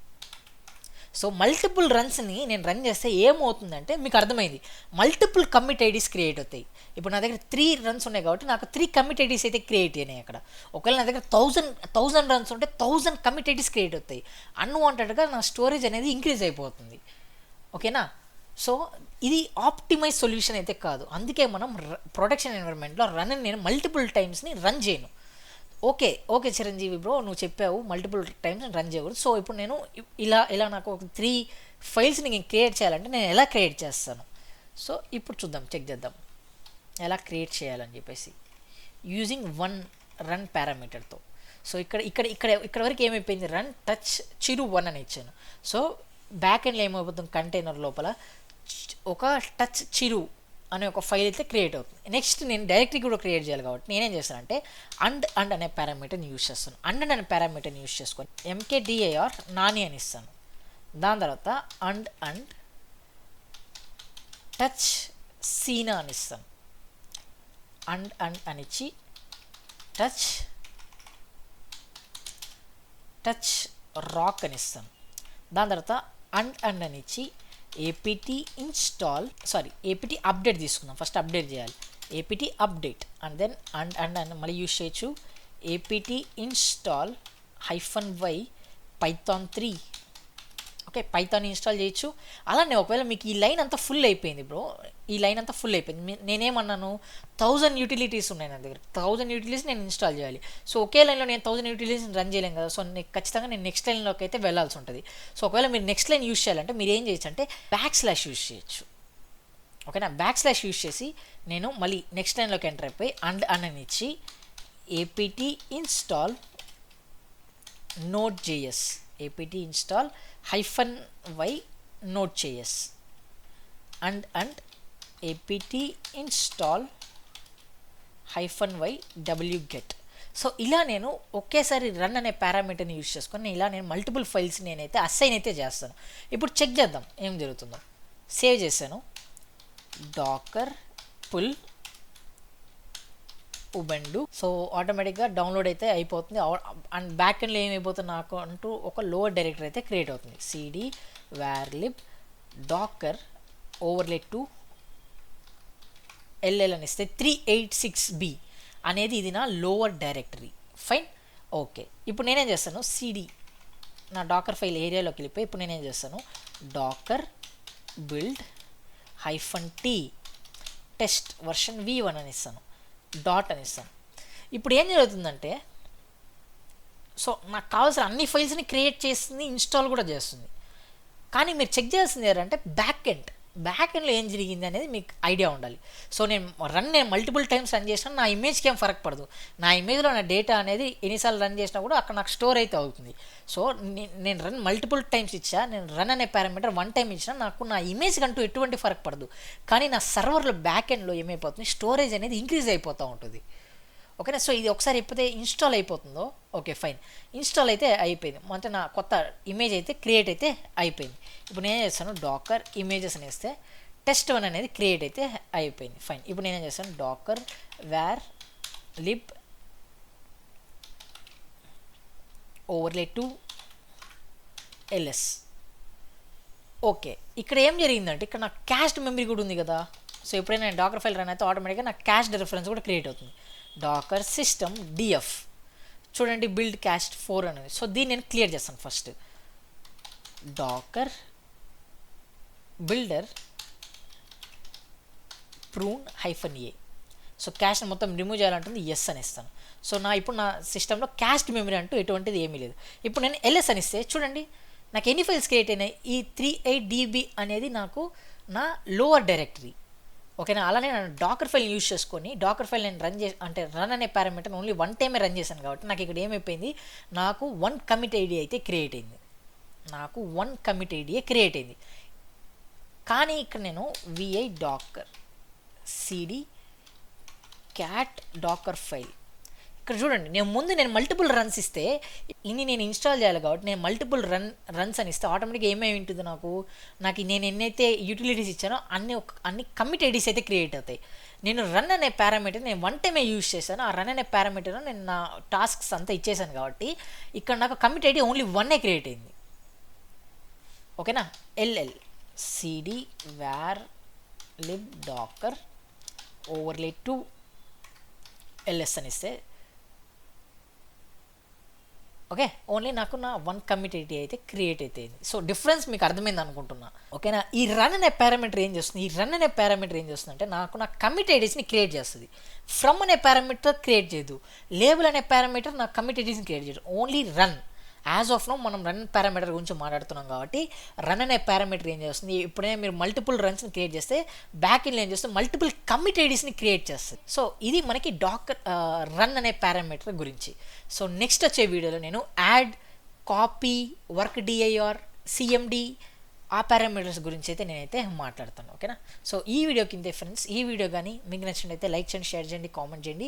సో మల్టిపుల్ రన్స్ని నేను రన్ చేస్తే ఏమవుతుందంటే మీకు అర్థమైంది, మల్టిపుల్ కమిట్ ఐడీస్ క్రియేట్ అవుతాయి. ఇప్పుడు నా దగ్గర 3 రన్స్ ఉన్నాయి కాబట్టి నాకు 3 కమిట్ ఐడీస్ అయితే క్రియేట్ అయినాయి. అక్కడ ఒకవేళ నా దగ్గర 1000 రన్స్ ఉంటే 1000 కమిట్ ఐడీస్ క్రియేట్ అవుతాయి. అన్వాంటెడ్గా నా స్టోరేజ్ అనేది ఇంక్రీజ్ అయిపోతుంది. ఓకేనా. సో ఇది ఆప్టిమైజ్ సొల్యూషన్ అయితే కాదు. అందుకే మనం ప్రొడక్షన్ ఎన్విరాన్మెంట్లో రన్ నేను మల్టిపుల్ టైమ్స్ని రన్ చేయను. ఓకే చిరంజీవి బ్రో, నువ్వు చెప్పావు మల్టిపుల్ టైమ్స్ రన్ చేయకూడదు. సో ఇప్పుడు నేను ఇలా నాకు ఒక 3 ఫైల్స్ని నేను క్రియేట్ చేయాలంటే నేను ఎలా క్రియేట్ చేస్తాను. సో ఇప్పుడు చూద్దాం, చెక్ చేద్దాం ఎలా క్రియేట్ చేయాలని చెప్పేసి యూజింగ్ 1 రన్ పారామీటర్తో. సో ఇక్కడ వరకు ఏమైపోయింది, రన్ టచ్ చిరు 1 అని ఇచ్చాను. సో బ్యాక్ ఎండ్లో ఏమైపోతుంది, కంటైనర్ లోపల ఒక టచ్ చిరు అనే ఒక ఫైల్ అయితే క్రియేట్ అవుతుంది. నెక్స్ట్ నేను డైరెక్టరీ కూడా క్రియేట్ చేయాలి కాబట్టి నేనేం చేస్తానంటే అండ్ అనే పారామీటర్ని యూజ్ చేస్తాను. అండ్ అనే పారామీటర్ని యూజ్ చేసుకొని mkdir నాని అని ఇస్తాను. దాని తర్వాత అండ్ టచ్ సీనా అని ఇస్తాను. అండ్ అనిచ్చి టచ్ రాక్ అని ఇస్తాను. దాని తర్వాత అండ్ అనిచ్చి apt అప్డేట్ తీసుకుందాం. ఫస్ట్ అప్డేట్ చేయాలి, apt update and then and మళ్ళీ యూజ్ చేయొచ్చు apt install -y python 3. Okay, Python install చేయొచ్చు. అలానే ఒకవేళ మీకు ఈ లైన్ అంతా ఫుల్ అయిపోయింది బ్రో, ఈ లైన్ అంతా ఫుల్ అయిపోయింది, నేనేమన్నాను 1000 యూటిలిటీస్ ఉన్నాయి నా దగ్గర, 1000 యూటిలిటీస్ నేను ఇన్స్టాల్ చేయాలి. సో ఒకే లైన్లో నేను 1000 యూటిలిటీస్ రన్ చేయలేను కదా. సో ఖచ్చితంగా నేను నెక్స్ట్ లైన్లోకి అయితే వెళ్ళాల్సి ఉంటుంది. సో ఒకవేళ మీరు నెక్స్ట్ లైన్ యూజ్ చేయాలంటే మీరు ఏం చేయొచ్చు అంటే / యూజ్ చేయొచ్చు. ఓకేనా, / యూజ్ చేసి నేను మళ్ళీ నెక్స్ట్ లైన్లోకి ఎంటర్ అయిపోయి అండ్ అని ఇచ్చి apt install node.js apt install -y node.js and apt install -y wget. So ఇలా నేను ఒకేసారి రన్ అనే పారామీటర్ని యూజ్ చేసుకొని ఇలా నేను మల్టిపుల్ ఫైల్స్ నేనైతే అసైన్ అయితే చేస్తాను. ఇప్పుడు చెక్ చేద్దాం ఏం జరుగుతుందో. సేవ్ చేశాను, డాకర్ పుల్ ఉబెండు. సో ఆటోమేటిక్గా డౌన్లోడ్ అయితే అయిపోతుంది. అండ్ బ్యాక్ ఎండ్లో ఏమైపోతుంది, నాకు అంటూ ఒక లోవర్ డైరెక్టరీ అయితే క్రియేట్ అవుతుంది. cd varlib docker overlay 2 ll అని ఇస్తే 386b అనేది ఇది నా లోవర్ డైరెక్టరీ. Fine, okay. ఇప్పుడు నేనేం చేస్తాను, cd నా డాకర్ ఫైల్ ఏరియాలోకి వెళ్ళిపోయి ఇప్పుడు నేనేం చేస్తాను, docker build -t test version v1 అని ఇస్తాను, డాట్ అని ఇస్తాను. ఇప్పుడు ఏం జరుగుతుందంటే, సో నాకు కావాల్సిన అన్ని ఫైల్స్ని క్రియేట్ చేస్తుంది, ఇన్స్టాల్ కూడా చేస్తుంది. కానీ మీరు చెక్ చేయాల్సింది ఏంటంటే బ్యాక్ ఎండ్లో ఏం జరిగింది అనేది మీకు ఐడియా ఉండాలి. సో నేను మల్టిపుల్ టైమ్స్ రన్ చేసినా నా ఇమేజ్కి ఏం ఫరక్ పడదు. నా ఇమేజ్లో నా డేటా అనేది ఎన్నిసార్లు రన్ చేసినా కూడా అక్కడ నాకు స్టోర్ అయితే అవుతుంది. సో నేను రన్ మల్టిపుల్ టైమ్స్ ఇచ్చా, నేను రన్ అనే పారామీటర్ 1 టైం ఇచ్చినా నాకు నా ఇమేజ్కి అంటూ ఎటువంటి ఫరక్ పడదు. కానీ నా సర్వర్లో బ్యాక్ ఎండ్లో ఏమైపోతుంది, స్టోరేజ్ అనేది ఇంక్రీజ్ అయిపోతూ ఉంటుంది. ఓకేనా. సో ఇది ఒకసారి ఎప్పుడైతే ఇన్స్టాల్ అయిపోతుందో, ఓకే ఫైన్, ఇన్స్టాల్ అయితే అయిపోయింది, అంటే నా కొత్త ఇమేజ్ అయితే క్రియేట్ అయితే అయిపోయింది. ఇప్పుడు నేనేం చేస్తాను, డాకర్ ఇమేజెస్ అని వేస్తే test1 అనేది క్రియేట్ అయితే అయిపోయింది. ఫైన్, ఇప్పుడు నేనేం చేస్తాను, docker varlib overlay 2 ls. Okay, ఇక్కడ ఏం జరిగిందంటే ఇక్కడ నాకు క్యాస్ట్ మెమరీ కూడా ఉంది కదా. సో ఎప్పుడైనా నేను డాకర్ ఫైల్ రన్ అయితే ఆటోమేటిక్గా నాకు క్యాస్ట్ రిఫరెన్స్ కూడా క్రియేట్ అవుతుంది. డాకర్ సిస్టమ్ df చూడండి, బిల్డ్ క్యాస్ట్ 4 అనేది. సో దీన్ని నేను క్లియర్ చేస్తాను. First docker builder prune -a. So cache మొత్తం రిమూవ్ చేయాలంటుంది, ఎస్ అని ఇస్తాను. సో ఇప్పుడు నా సిస్టంలో క్యాస్ట్ మెమరీ అంటూ ఎటువంటిది ఏమీ లేదు. ఇప్పుడు నేను ls అని ఇస్తే చూడండి నాకు ఎన్ని ఫైల్స్ క్రియేట్ అయినాయి. ఈ 38db అనేది నాకు నా లోవర్ డైరెక్టరీ. ఓకేనా. అలానే నేను డాకర్ ఫైల్ యూజ్ చేసుకొని డాకర్ ఫైల్ నేను రన్ అనే పారామీటర్ ఓన్లీ 1 టైమే రన్ చేశాను కాబట్టి నాకు ఇక్కడ ఏమైపోయింది, నాకు 1 కమిట్ ఐడి అయితే క్రియేట్ అయింది. కానీ ఇక్కడ నేను vi docker cd cat docker file ఇక్కడ చూడండి, నేను మల్టిపుల్ రన్స్ ఇస్తే ఇన్ని నేను ఇన్స్టాల్ చేయాలి కాబట్టి నేను మల్టిపుల్ రన్స్ అని ఇస్తే ఆటోమేటిక్గా ఏమేమి ఉంటుంది, నాకు నేను ఎన్నైతే యూటిలిటీస్ ఇచ్చానో అన్ని కమిట్ ఐడీస్ అయితే క్రియేట్ అవుతాయి. నేను రన్ అనే పారామీటర్ నేను 1 టైమే యూజ్ చేశాను. ఆ రన్ అనే పారామీటర్ నేను నా టాస్క్స్ అంతా ఇచ్చేసాను కాబట్టి ఇక్కడ నాకు కమిట్ ఐడి ఓన్లీ 1 క్రియేట్ అయింది. ఓకేనా. ll cd varlib docker overlay 2 ls అని ఇస్తే ఓకే, ఓన్లీ నాకు నా 1 కమిట్ ఐడి అయితే క్రియేట్ అయితే. సో డిఫరెన్స్ మీకు అర్థమైంది అనుకుంటున్నా. ఓకేనా. ఈ రన్ అనే పారామీటర్ ఏం చేస్తుంది, అంటే నాకు నా కమిట్ ఐడీస్ని క్రియేట్ చేస్తుంది. ఫ్రమ్ అనే పారామీటర్ క్రియేట్ చేయదు, లేబుల్ అనే పారామీటర్ నా కమిట్ ఐడీస్ని క్రియేట్ చేయదు, only run. As of now మనం రన్ పారామీటర్ గురించి మాట్లాడుతున్నాం కాబట్టి రన్ అనే పారామీటర్ ఏం చేస్తుంది, ఇప్పుడైనా మీరు మల్టిపుల్ రన్స్ని క్రియేట్ చేస్తే బ్యాక్ ఎండ్లో ఏం చేస్తుంది, మల్టిపుల్ కమిట్ ఐడీస్ని క్రియేట్ చేస్తుంది. సో ఇది మనకి డాకర్ రన్ అనే పారామీటర్ గురించి. సో నెక్స్ట్ వచ్చే వీడియోలో నేను add, copy, work dir, cmd ఆ పారామీటర్స్ గురించి అయితే నేనైతే మాట్లాడతాను. ఓకేనా. సో ఈ వీడియో కింద ఫ్రెండ్స్, ఈ వీడియో కానీ మీకు నచ్చినట్లయితే లైక్ చేయండి, షేర్ చేయండి, కామెంట్ చేయండి.